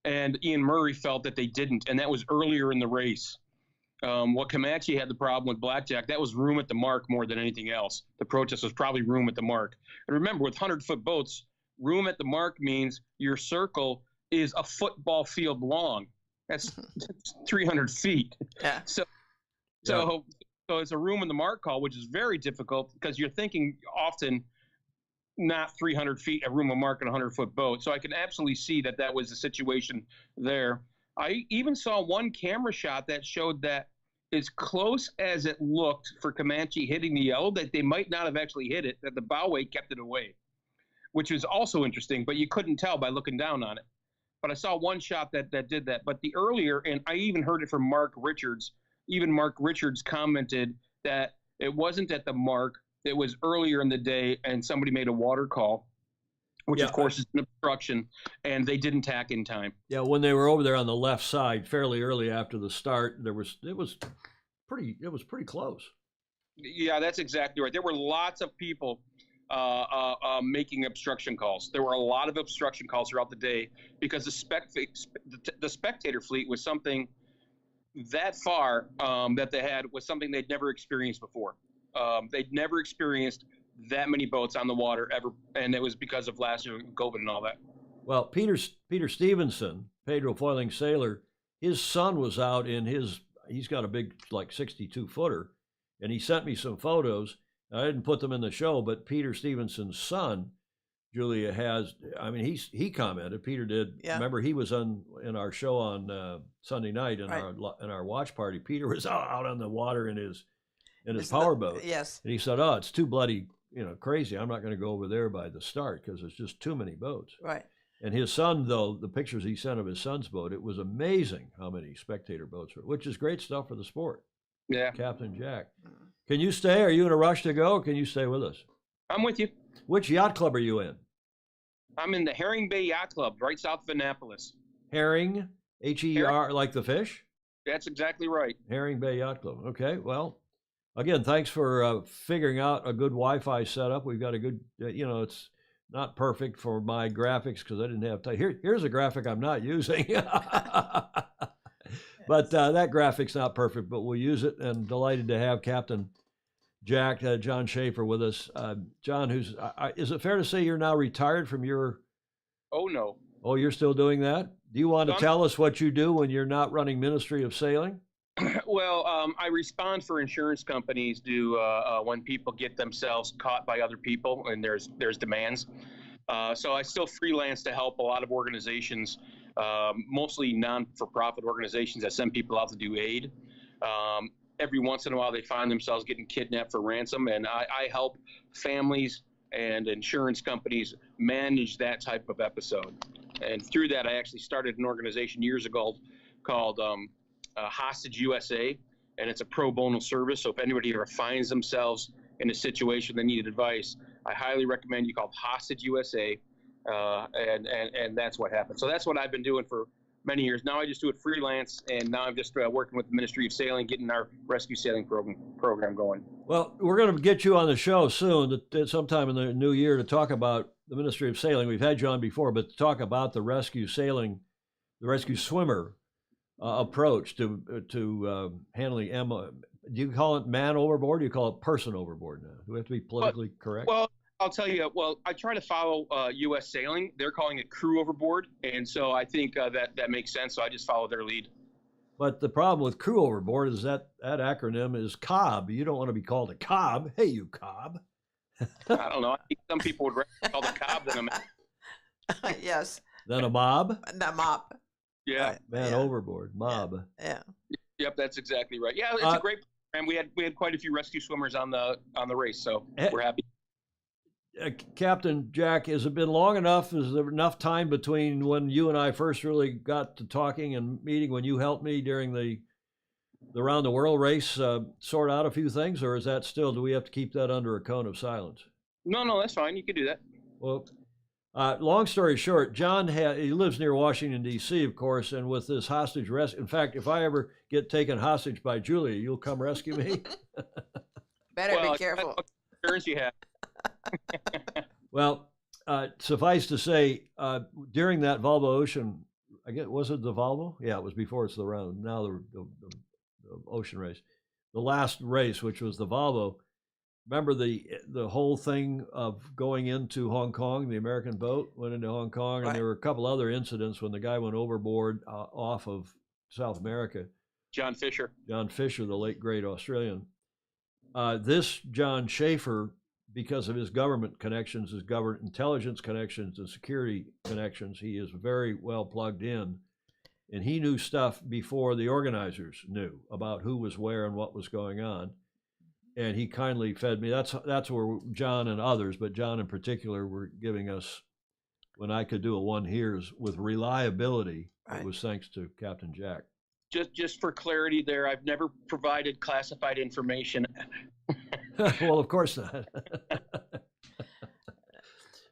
And Ian Murray felt that they didn't, and that was earlier in the race. What Comanche had the problem with Blackjack, that was room at the mark more than anything else. The protest was probably room at the mark. And remember, with 100-foot boats, room at the mark means your circle is a football field long. That's 300 feet. Yeah. So it's a room in the mark call, which is very difficult because you're thinking often not 300 feet, a room of mark in a 100-foot boat. So I can absolutely see that was the situation there. I even saw one camera shot that showed that as close as it looked for Comanche hitting the yellow, that they might not have actually hit it, that the bow weight kept it away, which was also interesting, but you couldn't tell by looking down on it. But I saw one shot that did that. But the earlier, and I even heard it from Mark Richards, even Mark Richards commented that it wasn't at the mark, it was earlier in the day, and somebody made a water call, which of course is an obstruction, and they didn't tack in time. Yeah, when they were over there on the left side, fairly early after the start, it was pretty close. Yeah, that's exactly right. There were lots of people making obstruction calls. There were a lot of obstruction calls throughout the day because the spectator fleet was something that far that they had was something they'd never experienced before. They'd never experienced that many boats on the water ever, and it was because of last year COVID and all that. Well, Peter Stevenson, Pedro foiling sailor, his son was out in he's got a big, like 62 footer, and he sent me some photos. I didn't put them in the show, but Peter Stevenson's son, Julia, he commented. Peter did. Yeah. Remember, he was in our show on Sunday night in our watch party. Peter was out on the water in his powerboat. Yes. And he said, "Oh, it's too bloody, crazy. I'm not going to go over there by the start because it's just too many boats." Right. And his son, though, the pictures he sent of his son's boat, it was amazing how many spectator boats were, which is great stuff for the sport. Yeah. Captain Jack. Can you stay? Are you in a rush to go? Or can you stay with us? I'm with you. Which yacht club are you in? I'm in the Herring Bay Yacht Club, right south of Annapolis. Herring, H-E-R, like the fish? That's exactly right. Herring Bay Yacht Club. Okay, well, again, thanks for figuring out a good Wi-Fi setup. We've got a good, it's not perfect for my graphics because I didn't have time. Here's a graphic I'm not using. But that graphic's not perfect, but we'll use it. And delighted to have Captain Jack, John Schaefer, with us. John, is it fair to say you're now retired from your? Oh, no. Oh, you're still doing that? Do you want to tell us what you do when you're not running Ministry of Sailing? Well, I respond for insurance companies when people get themselves caught by other people and there's demands. So I still freelance to help a lot of organizations, mostly non-for-profit organizations that send people out to do aid. Every once in a while, they find themselves getting kidnapped for ransom, and I help families and insurance companies manage that type of episode. And through that, I actually started an organization years ago called Hostage USA, and it's a pro bono service. So if anybody ever finds themselves in a situation they needed advice, I highly recommend you call Hostage USA, and that's what happened. So that's what I've been doing for many years. Now I just do it freelance, and now I'm just working with the Ministry of Sailing, getting our rescue sailing program going. Well, we're going to get you on the show soon, sometime in the new year, to talk about the Ministry of Sailing. We've had you on before, but to talk about the rescue sailing, the rescue swimmer approach to handling do you call it man overboard, or do you call it person overboard now? Do we have to be politically correct? Well, I'll tell you, I try to follow U.S. Sailing. They're calling it crew overboard, and so I think that makes sense, so I just follow their lead. But the problem with crew overboard is that acronym is COB. You don't want to be called a COB. Hey, you COB. I don't know. I think some people would rather call the COB than a man. Yes. Than a mob? The mob. Yeah. Man overboard, mob. Yeah. Yep, that's exactly right. Yeah, it's a great program. We had quite a few rescue swimmers on the race, so we're happy. Captain Jack, has it been long enough? Is there enough time between when you and I first really got to talking and meeting, when you helped me during the Round the World race, sort out a few things, or is that still, do we have to keep that under a cone of silence? No, that's fine. You can do that. Well, long story short, John he lives near Washington, D.C., of course, and with this hostage rescue, in fact, if I ever get taken hostage by Julia, you'll come rescue me? Better be careful. What insurance you have? Well, suffice to say, during that Volvo Ocean, was it the Volvo? Yeah, it was before it's the Round. Now the Ocean race, the last race, which was the Volvo. Remember the whole thing of going into Hong Kong? The American boat went into Hong Kong, and there were a couple other incidents when the guy went overboard off of South America. John Fisher, the late great Australian. This John Schaefer, because of his government connections, his government intelligence connections, and security connections, he is very well plugged in. and he knew stuff before the organizers knew about who was where and what was going on. And he kindly fed me. That's where John and others, but John in particular, were giving us, when I could do a one here's with reliability. It was thanks to Captain Jack. Just for clarity there, I've never provided classified information. Well, of course not.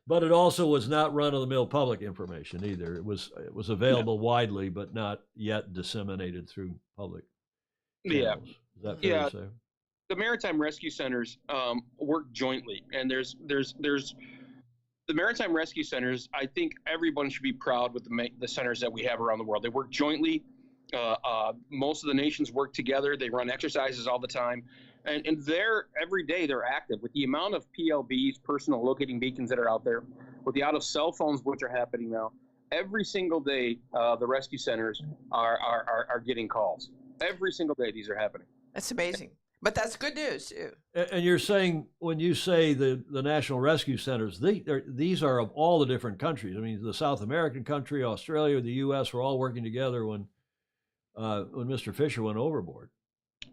But it also was not run-of-the-mill public information either. It was available widely, but not yet disseminated through public channels. Yeah. Is that fair to say? The Maritime Rescue Centers work jointly, and there's the Maritime Rescue Centers. I think everyone should be proud with the centers that we have around the world. They work jointly. Most of the nations work together. They run exercises all the time, and every day they're active. With the amount of PLBs, personal locating beacons, that are out there, with the out of cell phones, which are happening now, every single day the rescue centers are getting calls. Every single day these are happening. That's amazing. But that's good news too. And you're saying, when you say the National Rescue Centers, these are of all the different countries. I mean, the South American country, Australia, the U.S. were all working together when Mr. Fisher went overboard.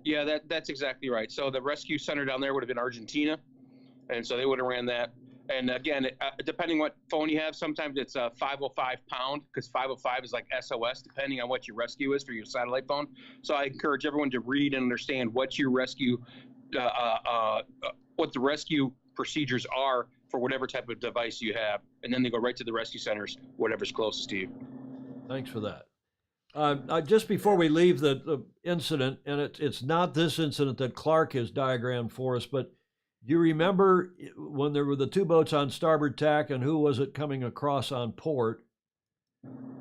Yeah, that's exactly right. So the rescue center down there would have been Argentina, and so they would have ran that. And again, depending what phone you have, sometimes it's a 505 pound, because 505 is like SOS, depending on what your rescue is for your satellite phone. So I encourage everyone to read and understand what your rescue, what the rescue procedures are for whatever type of device you have, and then they go right to the rescue centers, whatever's closest to you. Thanks for that. Just before we leave the incident, and it's not this incident that Clark has diagrammed for us, but you remember when there were the two boats on starboard tack, and who was it coming across on port,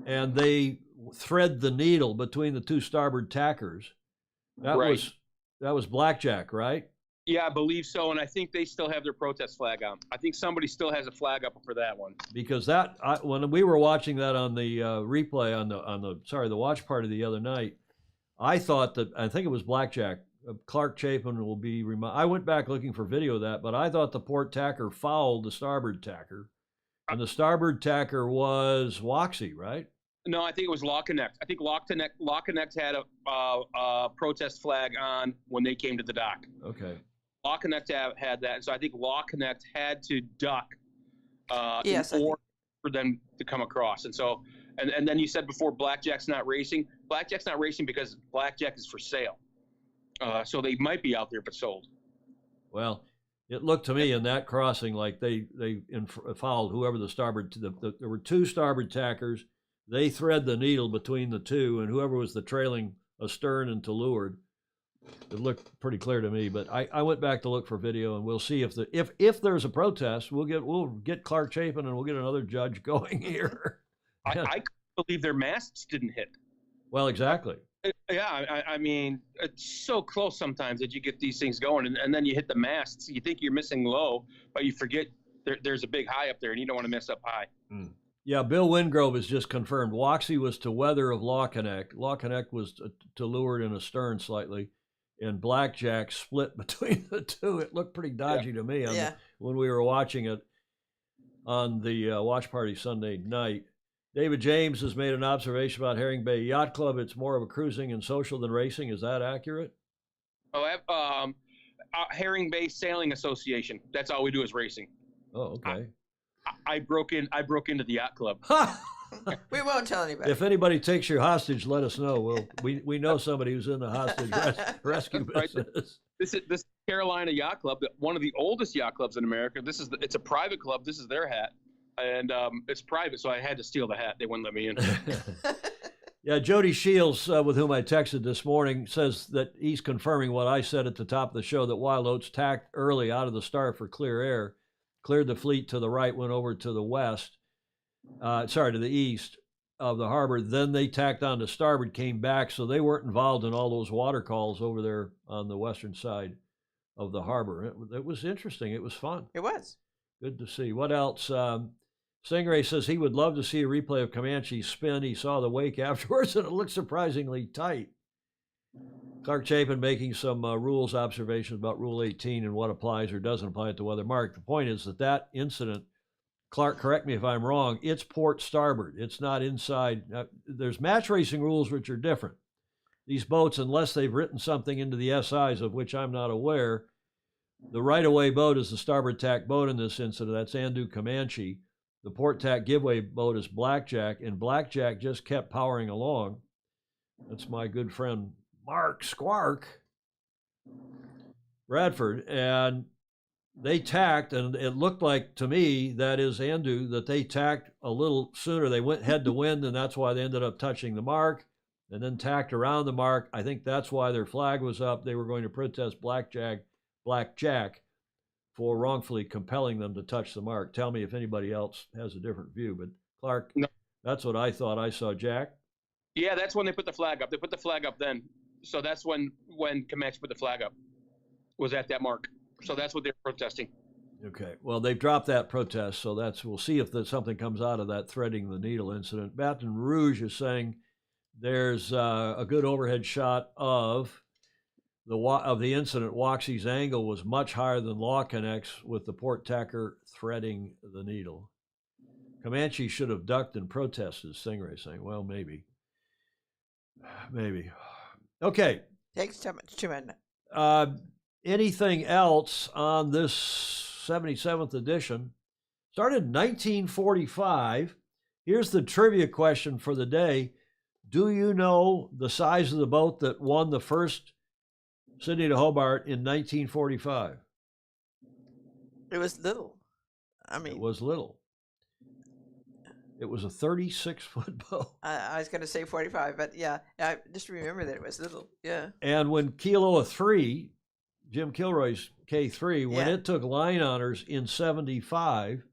and they thread the needle between the two starboard tackers? That was Blackjack, right? Yeah, I believe so, and I think they still have their protest flag on. I think somebody still has a flag up for that one. Because when we were watching that on the replay on the watch party the other night, I think it was Blackjack. Clark Chapin will be I went back looking for video of that, but I thought the port tacker fouled the starboard tacker, and the starboard tacker was Waxy, right? No, I think it was Law Connect. I think Law Connect had a protest flag on when they came to the dock. Okay. Law Connect had that, so I think Law Connect had to duck yes, in order for them to come across. And so, and then you said before, Blackjack's not racing. Blackjack's not racing because Blackjack is for sale. So they might be out there but sold. Well, it looked to me in that crossing like they fouled whoever the starboard. There were two starboard tackers. They thread the needle between the two, and whoever was the trailing astern and to leeward. It looked pretty clear to me, but I went back to look for video, and we'll see if there's a protest, we'll get Clark Chapin, and we'll get another judge going here. I couldn't believe their masts didn't hit. Well, exactly. Yeah, I mean, it's so close sometimes that you get these things going, and then you hit the masts. You think you're missing low, but you forget there's a big high up there, and you don't want to mess up high. Mm. Yeah, Bill Wingrove has just confirmed. Waxy was to weather of Law Connect. Law Connect was to leeward and astern slightly, and Blackjack split between the two. It looked pretty dodgy to me when we were watching it on the watch party Sunday night. David James has made an observation about Herring Bay Yacht Club. It's more of a cruising and social than racing. Is that accurate? Oh, Herring Bay Sailing Association. That's all we do is racing. Oh, okay. I broke into the yacht club. We won't tell anybody. If anybody takes your hostage, let us know. We know somebody who's in the hostage rescue business. This is Carolina Yacht Club, one of the oldest yacht clubs in America. It's a private club. This is their hat. And it's private, so I had to steal the hat. They wouldn't let me in. Yeah, Jody Shields, with whom I texted this morning, says that he's confirming what I said at the top of the show, that Wild Oats tacked early out of the start for clear air, cleared the fleet to the right, went over to the east of the harbor. Then they tacked on to starboard, came back, so they weren't involved in all those water calls over there on the western side of the harbor. It was interesting. It was fun. It was. Good to see. What else? Stingray says he would love to see a replay of Comanche's spin. He saw the wake afterwards, and it looked surprisingly tight. Clark Chapin making some rules observations about Rule 18 and what applies or doesn't apply to weather. Mark, the point is that incident Clark, correct me if I'm wrong, it's port starboard. It's not inside. There's match racing rules which are different. These boats, unless they've written something into the SIs of which I'm not aware, the right-of-way boat is the starboard tack boat in this incident. That's Andu Comanche. The port tack giveaway boat is Blackjack, and Blackjack just kept powering along. That's my good friend Mark Squark Bradford, and they tacked, and it looked like to me, that is Andu, that they tacked a little sooner. They went head to wind, and that's why they ended up touching the mark, and then tacked around the mark. I think that's why their flag was up. They were going to protest Blackjack for wrongfully compelling them to touch the mark. Tell me if anybody else has a different view, but Clark, no. That's what I thought I saw. Jack? Yeah, that's when they put the flag up. They put the flag up then. So that's when Comanche put the flag up, was at that mark. So that's what they're protesting. Okay. Well, they've dropped that protest, so we'll see if something comes out of that threading the needle incident. Baton Rouge is saying there's a good overhead shot of the incident. Waxy's angle was much higher than Law Connects with the port tacker threading the needle. Comanche should have ducked and protested, Stingray saying, well, maybe. Okay. Takes too much to end. Anything else on this 77th edition? Started in 1945. Here's the trivia question for the day. Do you know the size of the boat that won the first Sydney-Hobart in 1945? It was little. It was little. It was a 36-foot boat. I was going to say 45, but yeah, I just remember that it was little. Yeah. And when Kilo 3, Jim Kilroy's K3, when it took line honors in 75,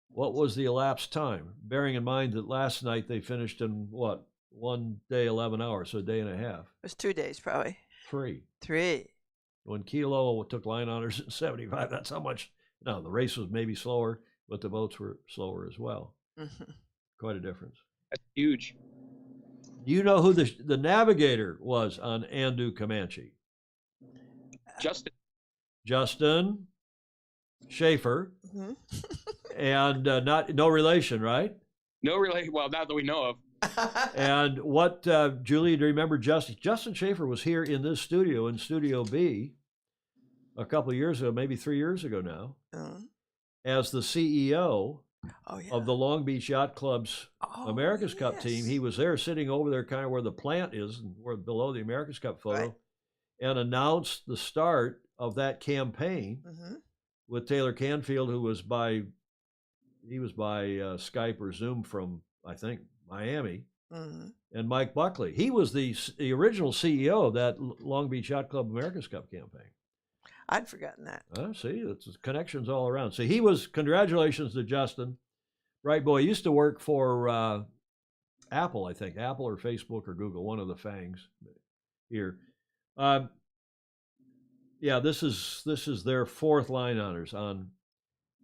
what was the elapsed time? Bearing in mind that last night they finished in what? 1 day, 11 hours, so a day and a half. It was 2 days, probably. 3. When Kilo took line honors in 75, that's how much. No, the race was maybe slower, but the boats were slower as well. Quite a difference. That's huge. Do you know who the navigator was on Andu Comanche? Justin Schaefer. And no relation, right? No relation. Well, not that we know of. And what, Julie, do you remember Justin? Justin Schaefer was here in this studio, in Studio B, a couple of years ago, maybe 3 years ago now, as the CEO of the Long Beach Yacht Club's America's Cup team. He was there, sitting over there kind of where the plant is, and where below the America's Cup photo, and announced the start of that campaign with Taylor Canfield, who was by Skype or Zoom from, I think, Miami, and Mike Buckley. He was the original CEO of that Long Beach Yacht Club America's Cup campaign. I'd forgotten that. See, it's connections all around. So he was, congratulations to Justin. Right, boy, used to work for Apple, I think. Apple or Facebook or Google, one of the fangs here. Yeah, this is their fourth line honors on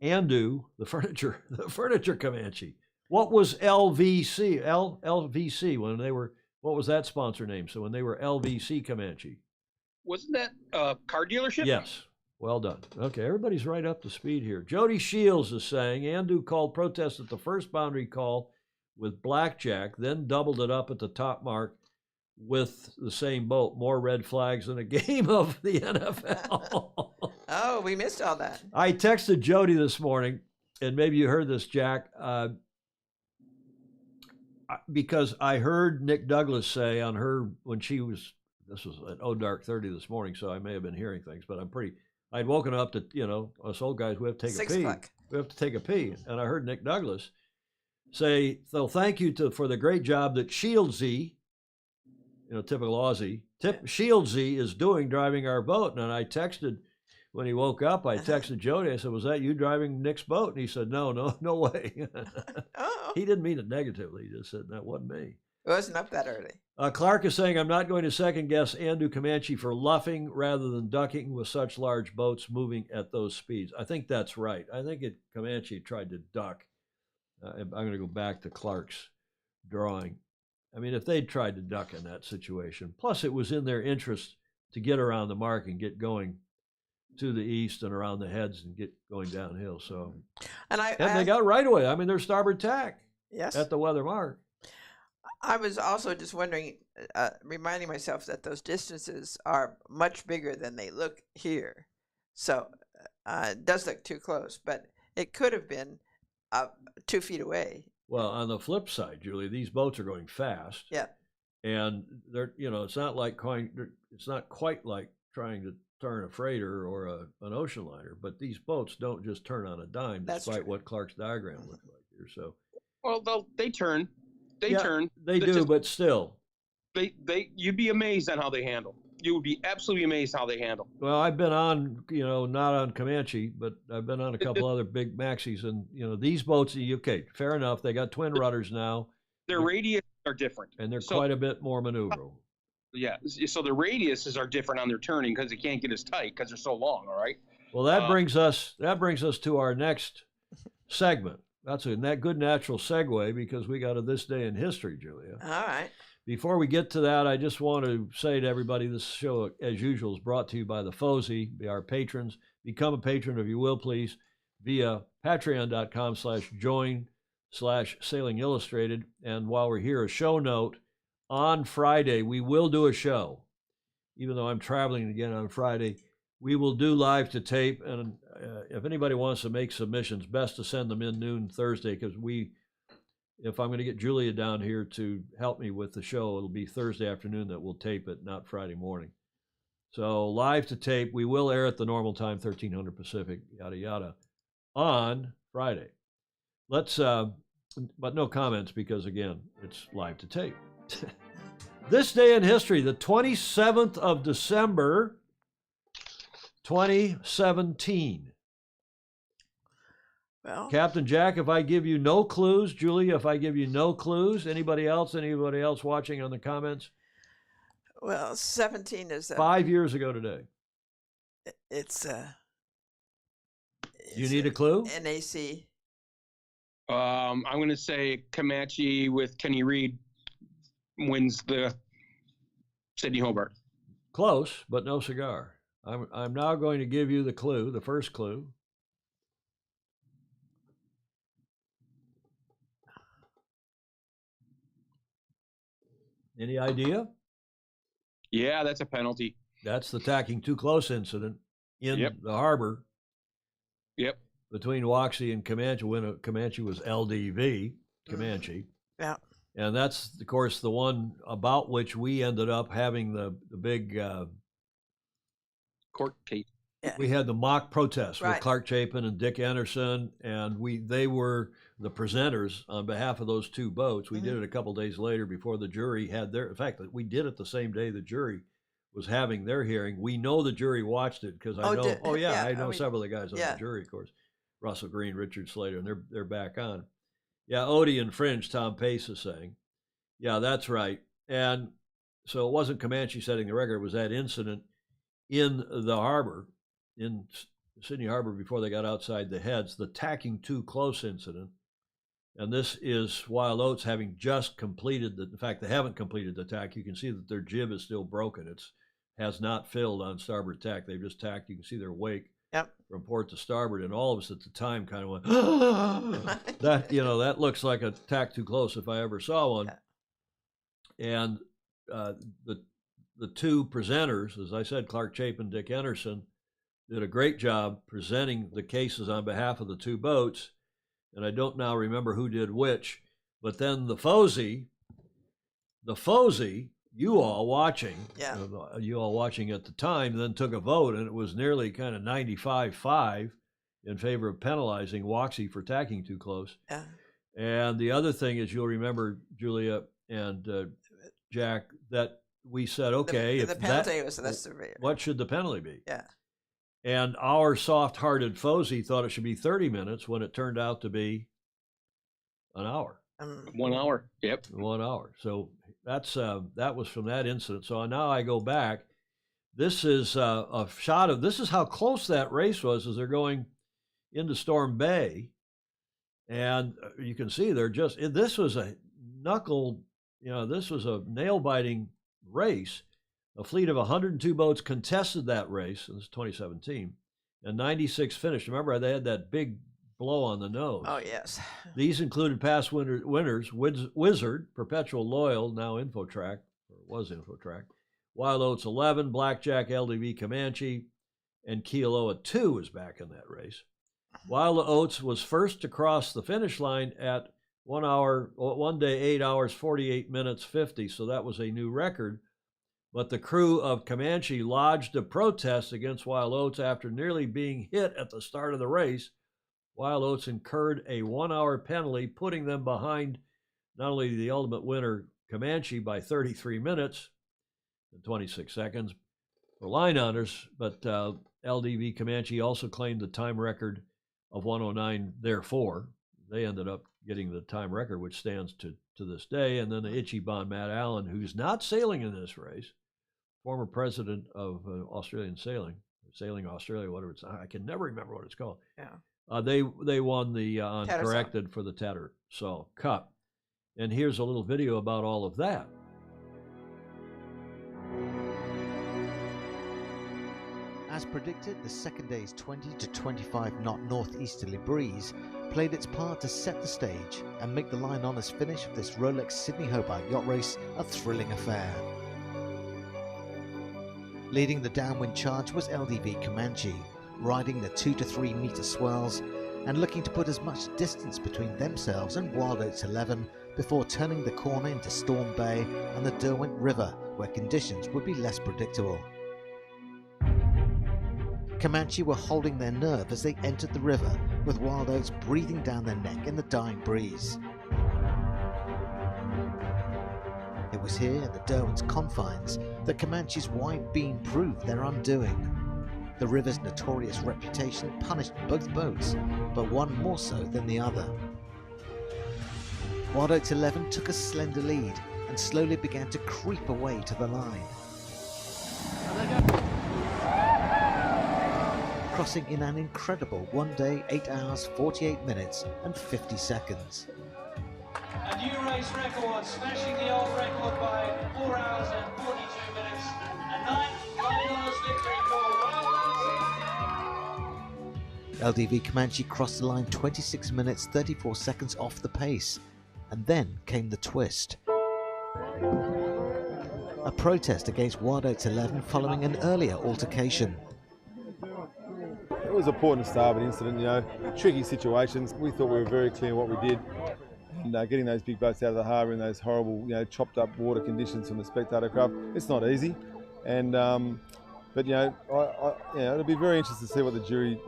Andu, the furniture Comanche. What was LVC? LVC when they were, what was that sponsor name? So when they were LVC Comanche. Wasn't that a car dealership? Yes. Well done. Okay, everybody's right up to speed here. Jody Shields is saying Andu called protest at the first boundary call with Blackjack, then doubled it up at the top mark with the same boat. More red flags than a game of the NFL. Oh, we missed all that. I texted Jody this morning, and maybe you heard this, Jack, because I heard Nick Douglas say on her, when she was, this was at dark 30 this morning, so I may have been hearing things, but I'd woken up to, us old guys, we have to take 6 a pee. o'clock. We have to take a pee. And I heard Nick Douglas say, so thank you for the great job that Shieldsy, typical Aussie, Shieldsy is doing driving our boat. And I texted, when he woke up, I texted Jody. I said, was that you driving Nick's boat? And he said, no way. He didn't mean it negatively. He just said, that wasn't me. It wasn't up that early. Clark is saying, I'm not going to second guess Andu Comanche for luffing rather than ducking with such large boats moving at those speeds. I think that's right. I think Comanche tried to duck. I'm going to go back to Clark's drawing. I mean, if they'd tried to duck in that situation, plus it was in their interest to get around the mark and get going to the east and around the heads and get going downhill. So, And they got right away. I mean, they're starboard tack. Yes. At the weather mark. I was also just wondering, reminding myself that those distances are much bigger than they look here. So it does look too close, but it could have been 2 feet away. Well, on the flip side, Julie, these boats are going fast. Yeah. And they're, it's not quite like trying to turn a freighter or an ocean liner, but these boats don't just turn on a dime, despite what Clark's diagram looks like here. So. Well, they turn. They turn. They do, but still. You'd be amazed on how they handle. You would be absolutely amazed how they handle. Well, I've been on, not on Comanche, but I've been on a couple other big maxis, and these boats. Okay, fair enough. They got twin rudders now. Their radius are different, and they're quite a bit more maneuverable. Yeah, so the radiuses are different on their turning because they can't get as tight because they're so long. All right. Well, that brings us to our next segment. That's a good natural segue because we got to this day in history, Julia. All right. Before we get to that, I just want to say to everybody, this show, as usual, is brought to you by the FOSI, by our patrons. Become a patron, if you will, please, via patreon.com/join/Sailing Illustrated. And while we're here, a show note, on Friday, we will do a show. Even though I'm traveling again on Friday, we will do live to tape. And if anybody wants to make submissions, best to send them in noon Thursday, because if I'm going to get Julia down here to help me with the show, it'll be Thursday afternoon that we'll tape it, not Friday morning. So live to tape, we will air at the normal time, 1300 Pacific, yada, yada, on Friday. But no comments because, again, it's live to tape. This day in history, the 27th of December, 2017. Well, Captain Jack, if I give you no clues, Julia, if I give you no clues, anybody else watching on the comments? Well, 17 is 5 years ago today. It's you need a clue? NAC. I'm going to say Comanche with Kenny Reed wins the Sydney-Hobart. Close, but no cigar. I'm now going to give you the clue, the first clue. Any idea? Yeah, that's a penalty. That's the tacking too close incident in the harbor. Yep. Between Waxy and Comanche, when Comanche was LDV, Comanche. Yeah. And that's, of course, the one about which we ended up having the big court case. Yeah. We had the mock protest with Clark Chapin and Dick Anderson, and they were the presenters on behalf of those two boats. We did it a couple days later before the jury had their. In fact, we did it the same day the jury was having their hearing. We know the jury watched it because I know. I know several of the guys on the jury, of course. Russell Green, Richard Slater, and they're back on. Yeah, Odie infringed, Tom Pace is saying. Yeah, that's right. And so it wasn't Comanche setting the record. It was that incident in the harbor, in Sydney-Hobart, before they got outside the heads, the tacking too close incident. And this is Wild Oats having just completed in fact, they haven't completed the tack. You can see that their jib is still broken. It has not filled on starboard tack. They've just tacked. You can see their wake from port to starboard. And all of us at the time kind of went, that looks like a tack too close if I ever saw one. And the two presenters, as I said, Clark Chapin, Dick Anderson, did a great job presenting the cases on behalf of the two boats. And I don't now remember who did which, but then the FOSI, you all watching at the time, then took a vote, and it was nearly kind of 95-5 in favor of penalizing Waxy for tacking too close. Yeah. And the other thing is, you'll remember, Julia and Jack, that we said, okay, the penalty was less severe. What should the penalty be? Yeah. And our soft-hearted FOSI thought it should be 30 minutes when it turned out to be an hour. 1 hour. Yep. 1 hour. So that was from that incident. So now I go back. This is a shot of, this is how close that race was as they're going into Storm Bay. And you can see this was a nail-biting race. A fleet of 102 boats contested that race. This is 2017, and 96 finished. Remember, they had that big blow on the nose. Oh, yes. These included past winners, Wizard, Perpetual Loyal, now Infotrack, or was Infotrack, Wild Oats 11, Blackjack, LDV Comanche, and Kealoha 2 is back in that race. Wild Oats was first to cross the finish line at 1 day, 8 hours, 48 minutes, 50, so that was a new record. But the crew of Comanche lodged a protest against Wild Oats after nearly being hit at the start of the race. Wild Oats incurred a 1-hour penalty, putting them behind not only the ultimate winner, Comanche, by 33 minutes and 26 seconds for line honors, but LDV Comanche also claimed the time record of 109, therefore. They ended up getting the time record, which stands to this day. And then the Ichiban Matt Allen, who's not sailing in this race, former president of Australian Sailing Australia, whatever it's, I can never remember what it's called. Yeah. They won the uncorrected for the Tattersall Cup. And here's a little video about all of that. As predicted, the second day's 20 to 25 knot northeasterly breeze played its part to set the stage and make the line honours finish of this Rolex Sydney-Hobart yacht race a thrilling affair. Leading the downwind charge was LDV Comanche, riding the 2 to 3 metre swells and looking to put as much distance between themselves and Wild Oats 11 before turning the corner into Storm Bay and the Derwent River, where conditions would be less predictable. Comanche were holding their nerve as they entered the river, with Wild Oats breathing down their neck in the dying breeze. It was here at the Derwent's confines that Comanche's wide beam proved their undoing. The river's notorious reputation punished both boats, but one more so than the other. Wild Oats 11 took a slender lead and slowly began to creep away to the line. Crossing in an incredible 1 day, 8 hours, 48 minutes and 50 seconds. A new race record, smashing the old record by 4 hours and 42 minutes. A ninth line honours victory for Wild Oats. LDV Comanche crossed the line 26 minutes 34 seconds off the pace, and then came the twist. A protest against Wild Oats 11 following an earlier altercation. It was a port and starboard incident, you know, tricky situations. We thought we were very clear what we did. And getting those big boats out of the harbour in those horrible, you know, chopped up water conditions from the spectator craft, it's not easy. And but you know, it'll be very interesting to see what the jury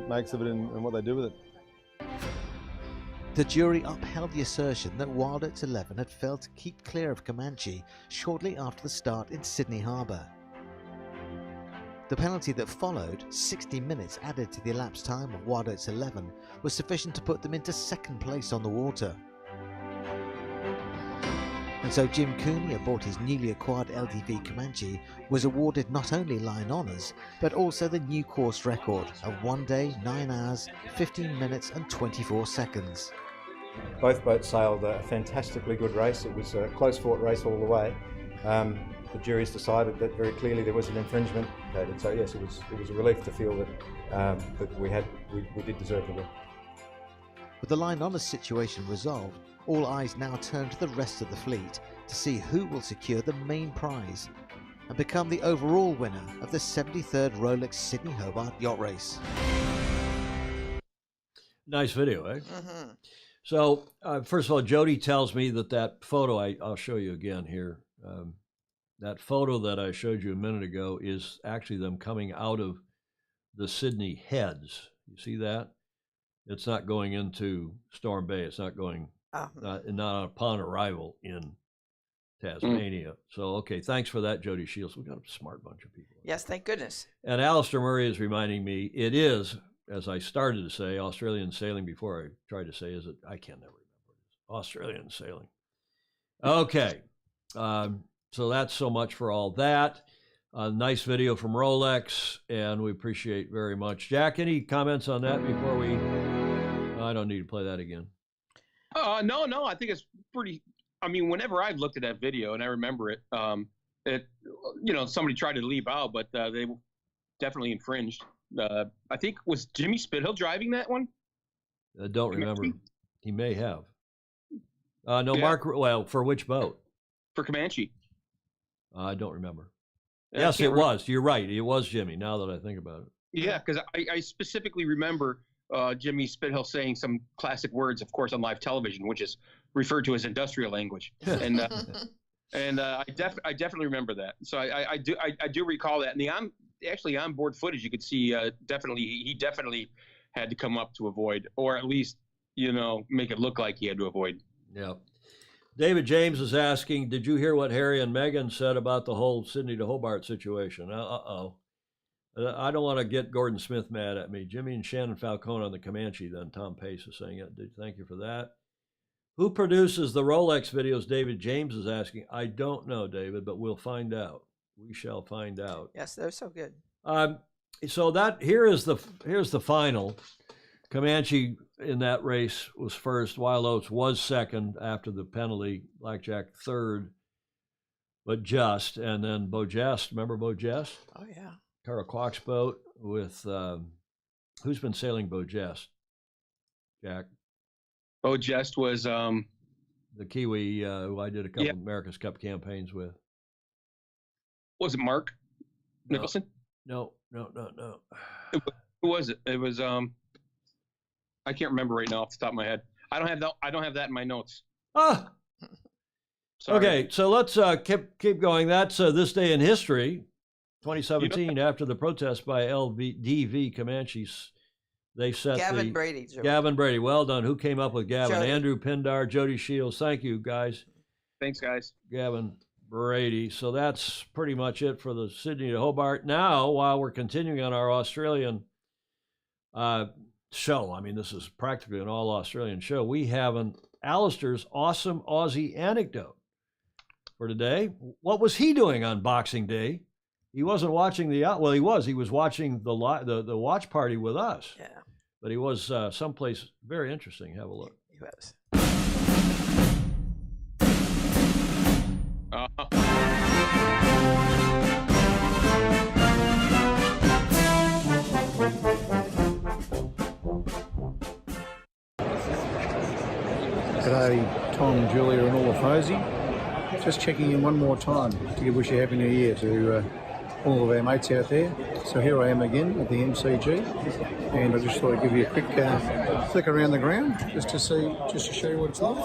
makes of it and what they do with it. The jury upheld the assertion that Wild Oats 11 had failed to keep clear of Comanche shortly after the start in Sydney-Hobart. The penalty that followed, 60 minutes added to the elapsed time of Wild Oats 11, was sufficient to put them into second place on the water. And so Jim Cooney, aboard his newly acquired LDV Comanche, was awarded not only line honours, but also the new course record of 1 day, 9 hours, 15 minutes and 24 seconds. Both boats sailed a fantastically good race. It was a close fought race all the way. The jury's decided that very clearly there was an infringement. So yes, it was a relief to feel that we did deserve the win. With the line honours situation resolved, all eyes now turn to the rest of the fleet to see who will secure the main prize and become the overall winner of the 73rd Rolex Sydney-Hobart yacht race. Nice video, eh? Mm-hmm. So, first of all, Jody tells me that photo, I'll show you again here. That photo that I showed you a minute ago is actually them coming out of the Sydney Heads. You see that? It's not going into Storm Bay. It's not going, not upon arrival in Tasmania. So, okay, thanks for that, Jody Shields. We've got a smart bunch of people. Yes, thank goodness. And Alistair Murray is reminding me, it is, as I started to say, Australian sailing before I tried to say, I can never remember. Australian sailing. Okay. So that's so much for all that. Nice video from Rolex, and we appreciate very much. Jack, any comments on that before we... I don't need to play that again. No, I think it's pretty... I mean, whenever I've looked at that video, and I remember it, somebody tried to leap out, but they definitely infringed. I think was Jimmy Spithill driving that one? I don't remember. He may have. No, Yeah. Mark. Well, for which boat? For Comanche. I don't remember. I Yes, can't it was. You're right. It was Jimmy. Now that I think about it. Yeah, because I specifically remember Jimmy Spithill saying some classic words, of course, on live television, which is referred to as industrial language, and I definitely remember that. So I do recall that. And the onboard footage, you could see he definitely had to come up to avoid, or at least make it look like he had to avoid. Yeah. David James is asking, did you hear what Harry and Meghan said about the whole Sydney to Hobart situation? I don't want to get Gordon Smith mad at me. Jimmy and Shannon Falcone on the Comanche, then Tom Pace is saying it. Thank you for that. Who produces the Rolex videos, David James is asking. I don't know, David, but we'll find out. We shall find out. Yes, they're so good. So here's the final. Comanche in that race was first. Wild Oats was second after the penalty. Blackjack third, but just. And then Beaujest, remember Beaujest? Oh, yeah. Carol Kwok's boat with, who's been sailing Beaujest? Jack? Beaujest was the Kiwi who I did a couple of America's Cup campaigns with. Was it Mark Nicholson? No. Who was it? It was I can't remember right now off the top of my head. I don't have that in my notes. Ah. Sorry. Okay, so let's keep going. That's this day in history, 2017. After the protest by LDV Comanches, they set Gavin Brady. Gavin Brady. Well done. Who came up with Gavin? Jody. Andrew Pindar, Jody Shields. Thank you, guys. Thanks, guys. Gavin Brady. So that's pretty much it for the Sydney to Hobart. Now, while we're continuing on our Australian show, I mean, this is practically an all-Australian show, we have Alistair's awesome Aussie anecdote for today. What was he doing on Boxing Day? He wasn't watching he was watching the watch party with us. Yeah. But he was someplace very interesting. Have a look. He was. G'day, Tom, Julia and all of Hosey. Just checking in one more time to wish a Happy New Year to all of our mates out there. So here I am again at the MCG, and I just thought I'd give you a quick flick around the ground just to show you what it's like.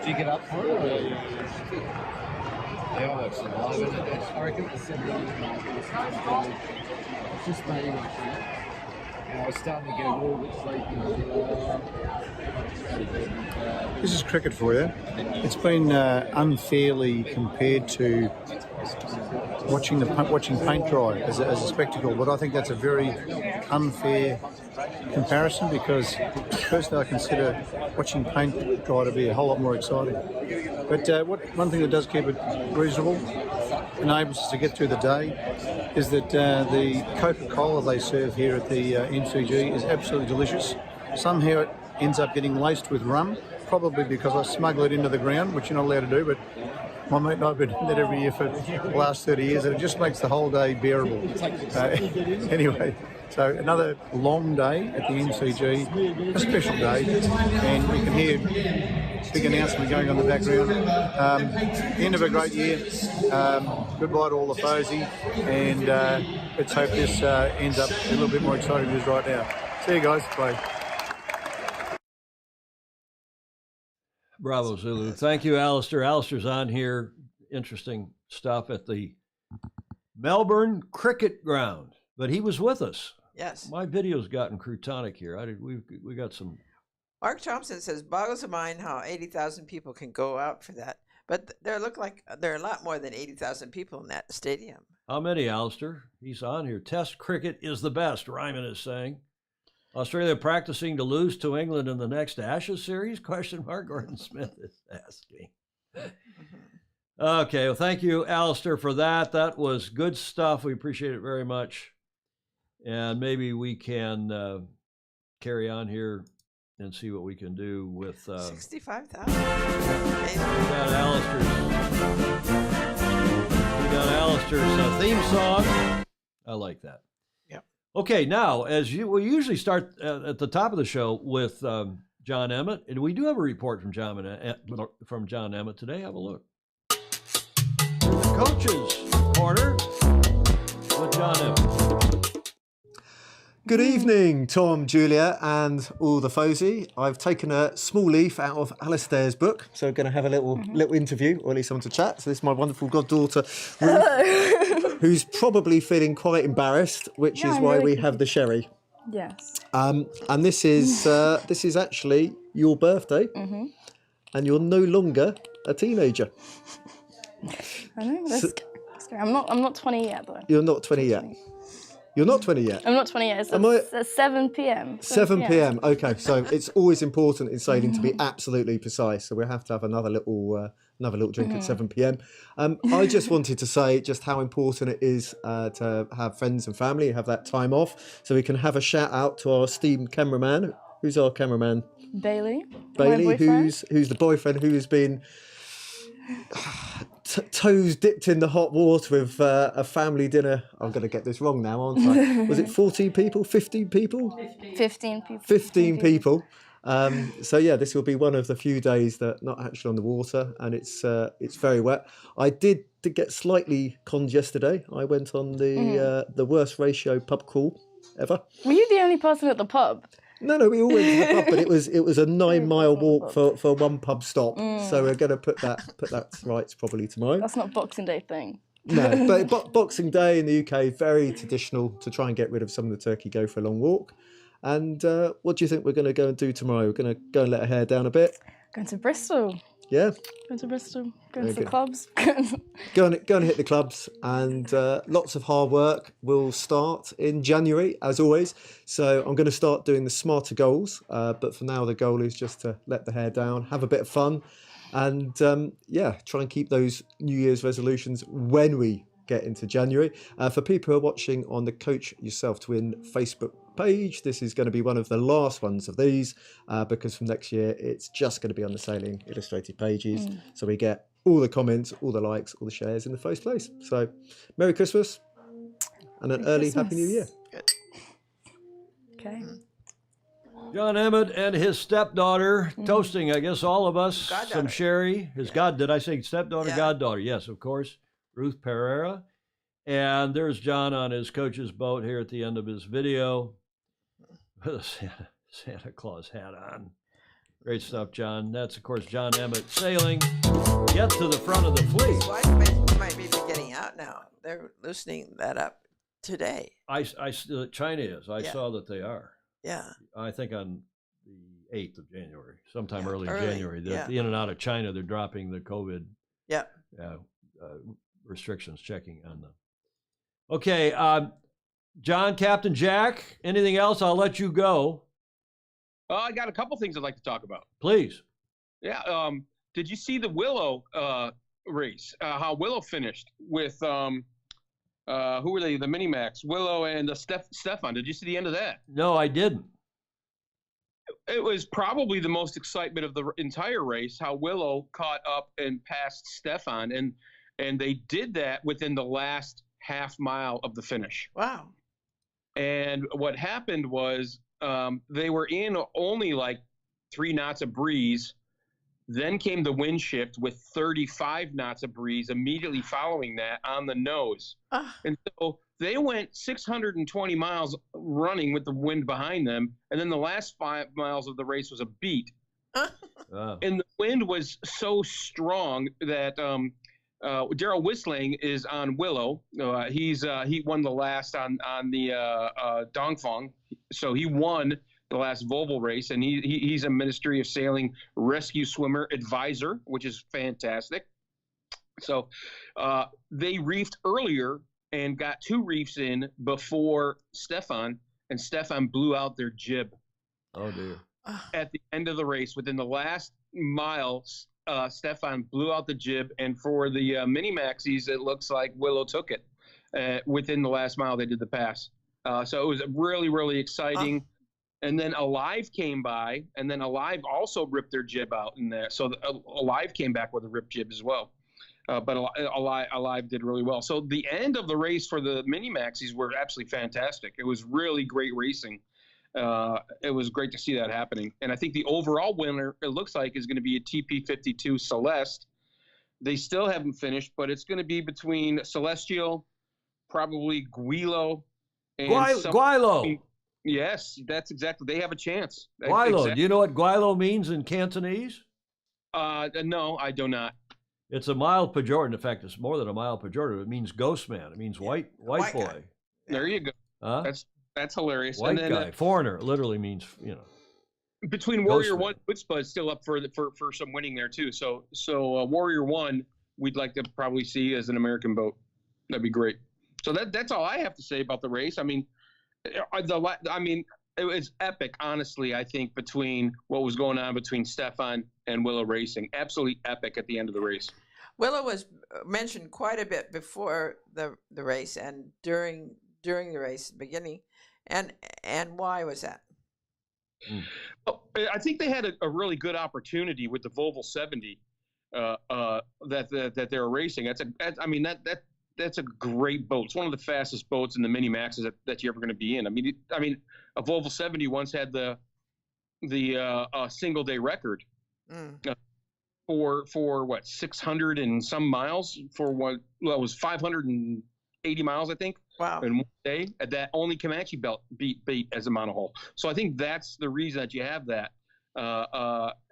Do you get up for it? Yeah, I watched it live. I reckon it was 7 years. It's just staying like that. And I was starting to get a little bit sleepy. This is cricket for you. It's been unfairly compared to watching paint dry as a spectacle, but I think that's a very unfair comparison because personally I consider watching paint dry to be a whole lot more exciting. But one thing that does keep it reasonable, enables us to get through the day, is that the Coca-Cola they serve here at the MCG is absolutely delicious. Somehow it ends up getting laced with rum, probably because I smuggle it into the ground, which you're not allowed to do, but my mate and I have been doing that every year for the last 30 years, and it just makes the whole day bearable. Anyway, so another long day at the MCG, a special day, and we can hear big announcement going on in the background. End of a great year. Goodbye to all the Fosey, and let's hope this ends up a little bit more exciting than it is right now. See you guys. Bye. Bravo, Zulu. Thank you, Alistair. Alistair's on here. Interesting stuff at the Melbourne Cricket Ground. But he was with us. Yes. My video's gotten croutonic here. We got some. Mark Thompson says, boggles the mind how 80,000 people can go out for that. But there are a lot more than 80,000 people in that stadium. How many, Alistair? He's on here. Test cricket is the best, Ryman is saying. Australia practicing to lose to England in the next Ashes series? Question mark. Gordon Smith is asking. Okay, well, thank you, Alistair, for that. That was good stuff. We appreciate it very much. And maybe we can carry on here and see what we can do with 65,000. We got Alistair's theme song. I like that. Yep. Okay, now we usually start at the top of the show with John Emmett, and we do have a report from John Emmett today. Have a look. The Coach's Corner with John Emmett. Good evening, Tom, Julia, and all the Fosey. I've taken a small leaf out of Alistair's book, so we're going to have a little interview, or at least someone to chat. So this is my wonderful goddaughter, Ruth, who's probably feeling quite embarrassed, which is why we have the sherry. Yes. And this is actually your birthday, and you're no longer a teenager. I know. That's scary. I'm not 20 yet, though. You're not 20 yet. You're not 20 yet? I'm not 20 yet. It's 7 p.m. 7 p.m. Okay, so it's always important in sailing to be absolutely precise. So we'll have to have another little drink at 7 p.m. I just wanted to say just how important it is to have friends and family, have that time off, so we can have a shout out to our esteemed cameraman. Who's our cameraman? Bailey, who's the boyfriend who has been toes dipped in the hot water with a family dinner. I'm going to get this wrong now, aren't I? Was it 14 people? 15 people? 15 people. 15 people. So yeah, this will be one of the few days that not actually on the water, and it's very wet. I did get slightly conned yesterday. I went on the worst ratio pub crawl ever. Were you the only person at the pub? No, we all went to the pub, but it was a 9-mile walk for one pub stop. So we're going to put that right probably tomorrow. That's not Boxing Day thing. No, but Boxing Day in the UK, very traditional to try and get rid of some of the turkey, go for a long walk. And what do you think we're going to go and do tomorrow? We're going to go and let our hair down a bit? Going to Bristol. Yeah? Going to Bristol. Going to the clubs. Go and hit the clubs, and lots of hard work will start in January, as always. So I'm going to start doing the smarter goals, but for now the goal is just to let the hair down, have a bit of fun, and try and keep those New Year's resolutions when we get into January. For people who are watching on the Coach Yourself to Win Facebook page, this is going to be one of the last ones of these, because from next year it's just going to be on the Sailing Illustrated pages, so we get all the comments, all the likes, all the shares in the first place. So Merry Christmas and an early Happy New Year. Good. Okay. John Emmett and his stepdaughter toasting, I guess, all of us some sherry. His did I say stepdaughter? Yeah. Goddaughter, yes, of course. Ruth Pereira. And there's John on his coach's boat here at the end of his video with a Santa Claus hat on. Great stuff, John. That's, of course, John Emmett sailing. Get to the front of the fleet. His wife might be getting out now. They're loosening that up today. China is. I saw that they are. Yeah. I think on the 8th of January, sometime early January. The in and out of China, they're dropping the COVID restrictions, checking on them. Okay, John, Captain Jack, anything else? I'll let you go. I got a couple things I'd like to talk about. Please. Yeah. Did you see the Willow race? How Willow finished with who were they? The Minimax, Willow and Stefan. Did you see the end of that? No, I didn't. It was probably the most excitement of the entire race. How Willow caught up and passed Stefan, and they did that within the last half mile of the finish. Wow. And what happened was they were in only like 3 knots of breeze. Then came the wind shift with 35 knots of breeze immediately following that on the nose. And so they went 620 miles running with the wind behind them. And then the last 5 miles of the race was a beat. And the wind was so strong that Daryl Whistling is on Willow. He won the last on the Dongfang. So he won the last Volvo race, and he's a Ministry of Sailing rescue swimmer advisor, which is fantastic. So they reefed earlier and got 2 reefs in before Stefan, and Stefan blew out their jib. Oh, dear. At the end of the race, within the last mile, Stefan blew out the jib, and for the Mini-Maxis, it looks like Willow took it. Within the last mile, they did the pass. So it was really, really exciting. and then Alive came by, and then Alive also ripped their jib out in there. So Alive came back with a ripped jib as well. But Alive did really well. So the end of the race for the mini maxis were absolutely fantastic. It was really great racing. It was great to see that happening. And I think the overall winner, it looks like, is going to be a TP52 Celeste. They still haven't finished, but it's going to be between Celestial, probably Guilo, and Guilo. Yes, that's exactly. They have a chance. Guilo. Exactly. Do you know what Guilo means in Cantonese? No, I do not. It's a mild pejorative. In fact, it's more than a mild pejorative. It means ghost man. It means white boy. Guy. There you go. Huh? That's hilarious. White and then, guy, foreigner. Literally means between Warrior One, Woodspud's still up for some winning there too. So Warrior One, we'd like to probably see as an American boat. That'd be great. So that's all I have to say about the race. I mean, it was epic, honestly. I think between what was going on between Stefan and Willow Racing, absolutely epic at the end of the race. Willow was mentioned quite a bit before the race and during the race beginning, and why was that? I think they had a really good opportunity with the Volvo 70 that they were racing. That's a great boat. It's one of the fastest boats in the mini maxes that you're ever going to be in. I mean, a Volvo 70 once had the single day record for what, 600 and some miles, for what, well, it was 580 miles, I think. Wow. In one day, that only Comanche beat as a monohull. So I think that's the reason that you have that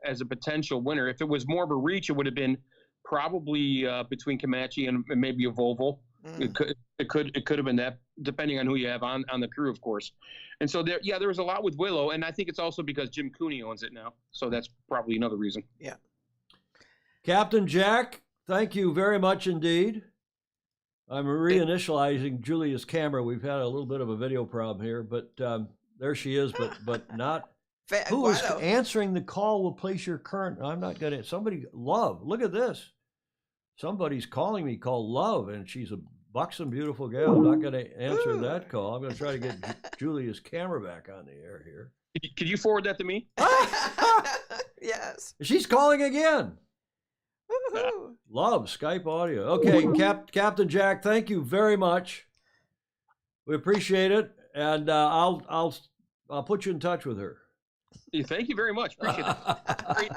as a potential winner. If it was more of a reach, it would have been probably between Comanche and maybe a Volvo. It could have been that, depending on who you have on the crew, of course. And so there was a lot with Willow, and I think it's also because Jim Cooney owns it now. So that's probably another reason. Yeah. Captain Jack, thank you very much indeed. I'm reinitializing Julia's camera. We've had a little bit of a video problem here, but there she is, but not. Who is answering the call will place your current. I'm not going to. Somebody, Love. Look at this. Somebody's calling me called Love, and she's a buxom, beautiful gal. I'm not going to answer that call. I'm going to try to get Julia's camera back on the air here. Could you forward that to me? Yes. She's calling again. Love, Skype audio. Okay, Captain Jack, thank you very much. We appreciate it, and I'll put you in touch with her. Thank you very much. Appreciate it.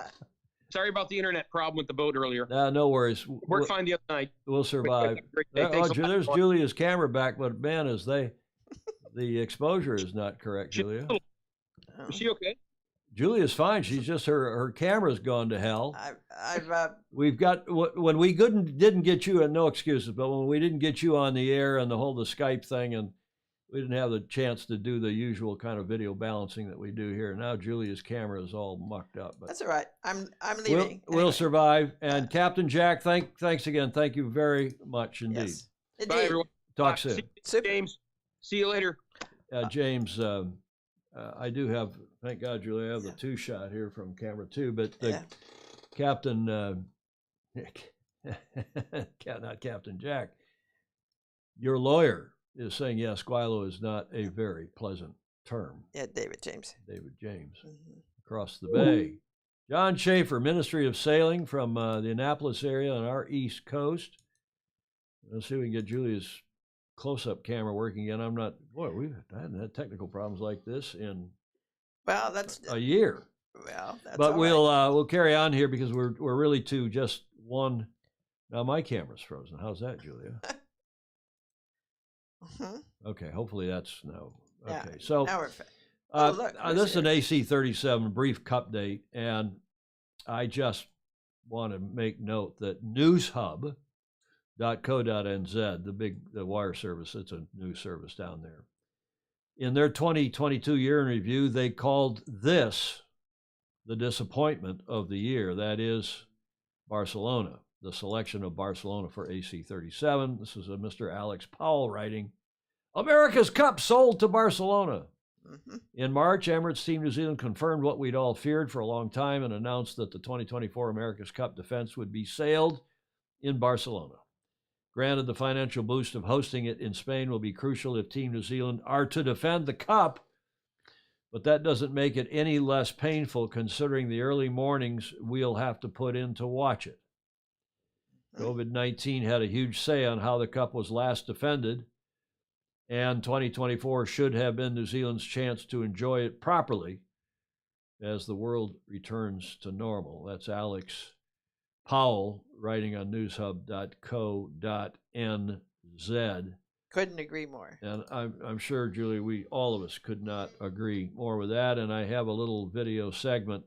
Sorry about the internet problem with the boat earlier. No worries. Worked fine the other night. We'll survive. There's Julia's camera back, but man, the exposure is not correct, Julia. Is she okay? Julia's fine. She's just her camera's gone to hell. We've got when we didn't get you, and no excuses, but when we didn't get you on the air and the Skype thing, and we didn't have the chance to do the usual kind of video balancing that we do here. Now Julia's camera is all mucked up. But that's all right. I'm leaving. We'll survive. And Captain Jack, thanks again. Thank you very much indeed. Yes. Bye, everyone. Talk soon. James, see you later. James, I do have, thank God, Julia, I have the 2-shot here from camera 2, but Captain, not Captain Jack, your lawyer is saying, yes, squilo is not a very pleasant term. Yeah, David James. Across the bay. John Schaefer, Ministry of Sailing from the Annapolis area on our East Coast. Let's see if we can get Julia's close-up camera working again. I hadn't had technical problems like this in a year. Well, that's but all right. we'll carry on here because we're really to just one. Now my camera's frozen. How's that, Julia? Okay, hopefully that's no. Okay, Yeah, so now we're this is an AC-37 brief cup date, and I just want to make note that NewsHub.co.nz, the wire service, it's a news service down there. In their 2022 year in review, they called this the disappointment of the year. That is Barcelona, the selection of Barcelona for AC-37. This is a Mr. Alex Powell writing, America's Cup sold to Barcelona. In March, Emirates Team New Zealand confirmed what we'd all feared for a long time and announced that the 2024 America's Cup defense would be sailed in Barcelona. Granted, the financial boost of hosting it in Spain will be crucial if Team New Zealand are to defend the Cup. But that doesn't make it any less painful considering the early mornings we'll have to put in to watch it. COVID-19 had a huge say on how the Cup was last defended, and 2024 should have been New Zealand's chance to enjoy it properly as the world returns to normal. That's Alex Powell writing on newshub.co.nz. Couldn't agree more. And I'm sure, Julie, all of us could not agree more with that. And I have a little video segment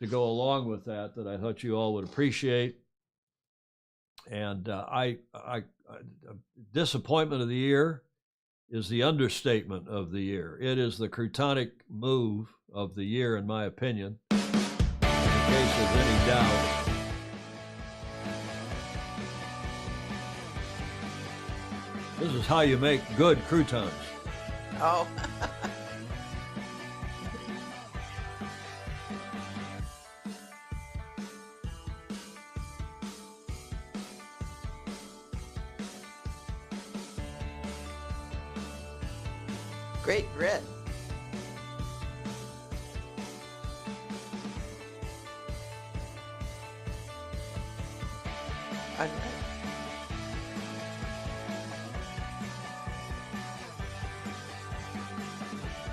to go along with that I thought you all would appreciate. And disappointment of the year is the understatement of the year. It is the Crutonic move of the year, in my opinion. In case there's any doubt. This is how you make good croutons. Oh. Great bread. All right.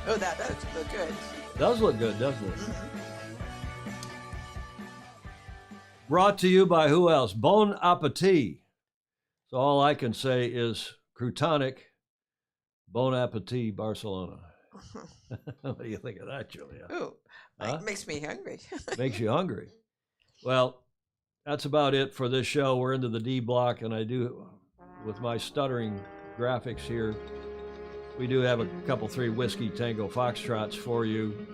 Oh, that does look good. Does look good, doesn't it? Brought to you by who else? Bon Appetit. So all I can say is Crutonic, Bon Appetit, Barcelona. What do you think of that, Julia? Ooh, it makes me hungry. Makes you hungry. Well, that's about it for this show. We're into the D block, and I do, with my stuttering graphics here, we do have a couple 3 Whiskey Tango Foxtrots for you.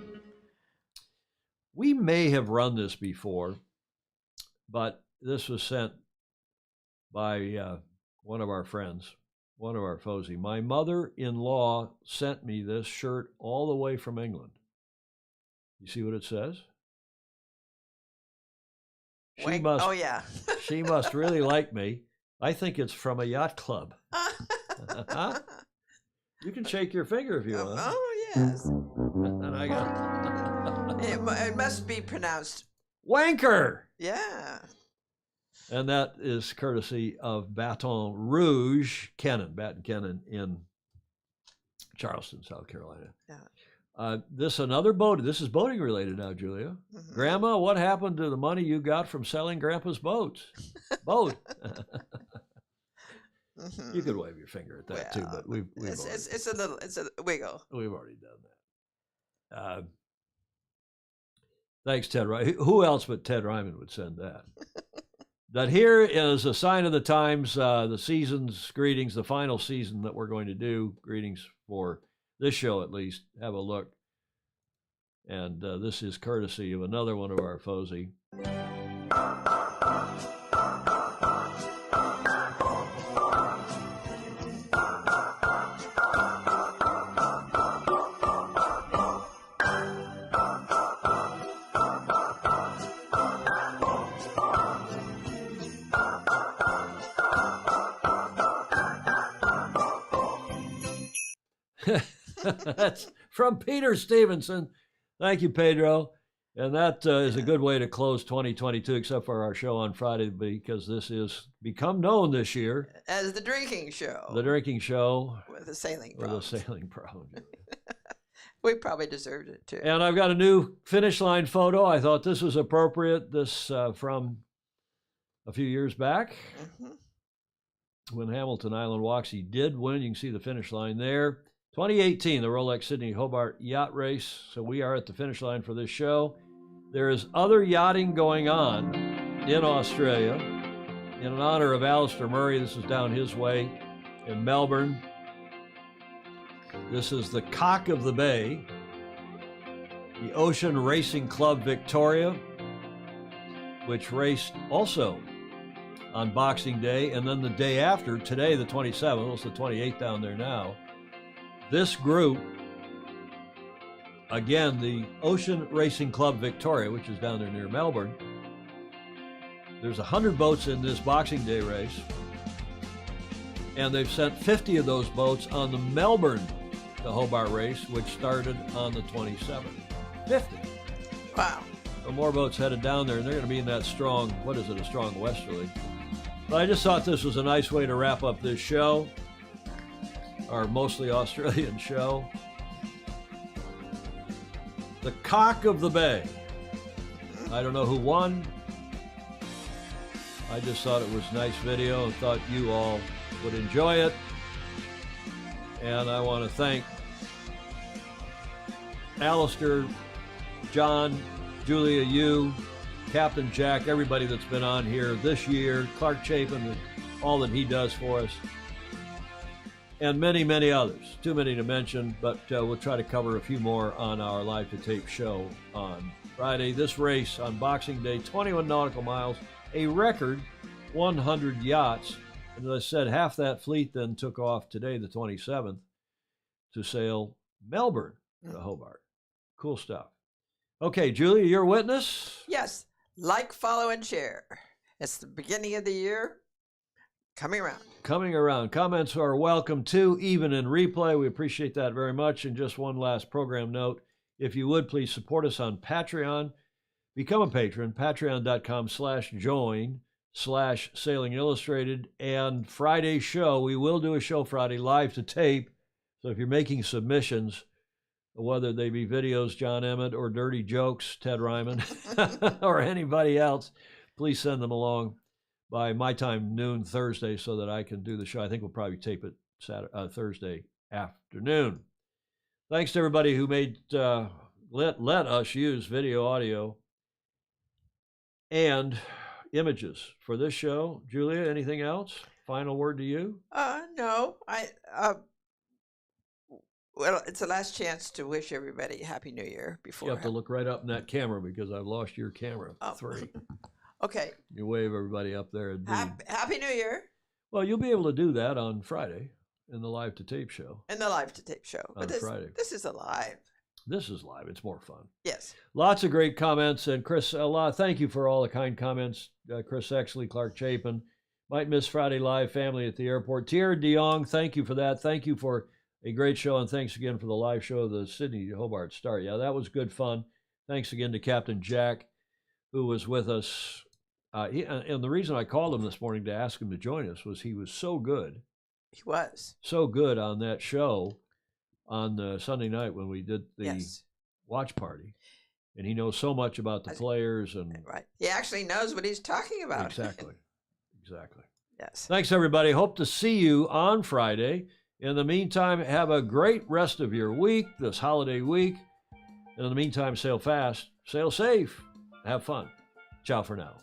We may have run this before, but this was sent by one of our friends, one of our Fozy. My mother-in-law sent me this shirt all the way from England. You see what it says? She must, oh, yeah. She must really like me. I think it's from a yacht club. You can shake your finger if you want. Oh, yes. And I got it must be pronounced Wanker. Yeah. And that is courtesy of Baton Rouge Baton Kennon in Charleston, South Carolina. Yeah. This another boat. This is boating related now, Julia. Mm-hmm. Grandma, what happened to the money you got from selling Grandpa's boat? Mm-hmm. You could wave your finger at that too, but we've it's a wiggle. We've already done that. Thanks, Ted. Who else but Ted Ryman would send that? But here is a sign of the times, the season's greetings, the final season that we're going to do. Greetings for this show, at least. Have a look. And this is courtesy of another one of our Fozy. That's from Peter Stevenson. Thank you, Pedro. And that is a good way to close 2022, except for our show on Friday, because this is become known this year as the drinking show. The drinking show with a sailing problem. With a sailing problem. We probably deserved it too. And I've got a new finish line photo. I thought this was appropriate. This from a few years back. When Hamilton Island Walks, he did win. You can see the finish line there. 2018, the Rolex Sydney-Hobart yacht race. So we are at the finish line for this show. There is other yachting going on in Australia in honor of Alistair Murray. This is down his way in Melbourne. This is the Cock of the Bay, the Ocean Racing Club Victoria, which raced also on Boxing Day, and then the day after, today the 27th, it's the 28th down there now. This group, again, the Ocean Racing Club Victoria, which is down there near Melbourne, there's 100 boats in this Boxing Day race, and they've sent 50 of those boats on the Melbourne the Hobart race, which started on the 27th. 50. Wow. So more boats headed down there, and they're going to be in that strong, what is it, a strong westerly. But I just thought this was a nice way to wrap up this show, our mostly Australian show. The Cock of the Bay. I don't know who won. I just thought it was a nice video and thought you all would enjoy it. And I want to thank Alistair, John, Julia, you, Captain Jack, everybody that's been on here this year, Clark Chapin, and all that he does for us, and many, many others. Too many to mention, but we'll try to cover a few more on our Live to Tape show on Friday. This race on Boxing Day, 21 nautical miles, a record 100 yachts. And as I said, half that fleet then took off today, the 27th, to sail Melbourne to Hobart. Cool stuff. Okay, Julia, your witness? Yes. Like, follow, and share. It's the beginning of the year. Coming around. Coming around. Comments are welcome too, even in replay. We appreciate that very much. And just one last program note. If you would, please support us on Patreon. Become a patron, patreon.com/join/Sailing Illustrated. And Friday's show, we will do a show Friday live to tape. So if you're making submissions, whether they be videos, John Emmett, or dirty jokes, Ted Ryman, or anybody else, please send them along by my time, noon Thursday, so that I can do the show. I think we'll probably tape it Thursday afternoon. Thanks to everybody who made let us use video, audio, and images for this show. Julia, anything else? Final word to you? No. Well, it's the last chance to wish everybody Happy New Year before. You have to look right up in that camera because I've lost your camera. Oh. 3. Okay. You wave everybody up there. Happy New Year. Well, you'll be able to do that on Friday in the Live to Tape show. In the Live to Tape show. On Friday. This is a live. This is live. It's more fun. Yes. Lots of great comments. And Chris, thank you for all the kind comments. Chris Exley, Clark Chapin. Might miss Friday Live, family at the airport. Thierry DeYong, thank you for that. Thank you for a great show. And thanks again for the live show of the Sydney-Hobart start. Yeah, that was good fun. Thanks again to Captain Jack, who was with us. And the reason I called him this morning to ask him to join us was he was so good. He was. So good on that show on Sunday night when we did the watch party. And he knows so much about the players. And right. He actually knows what he's talking about. Exactly. Exactly. Yes. Thanks, everybody. Hope to see you on Friday. In the meantime, have a great rest of your week, this holiday week. And in the meantime, sail fast, sail safe, have fun. Ciao for now.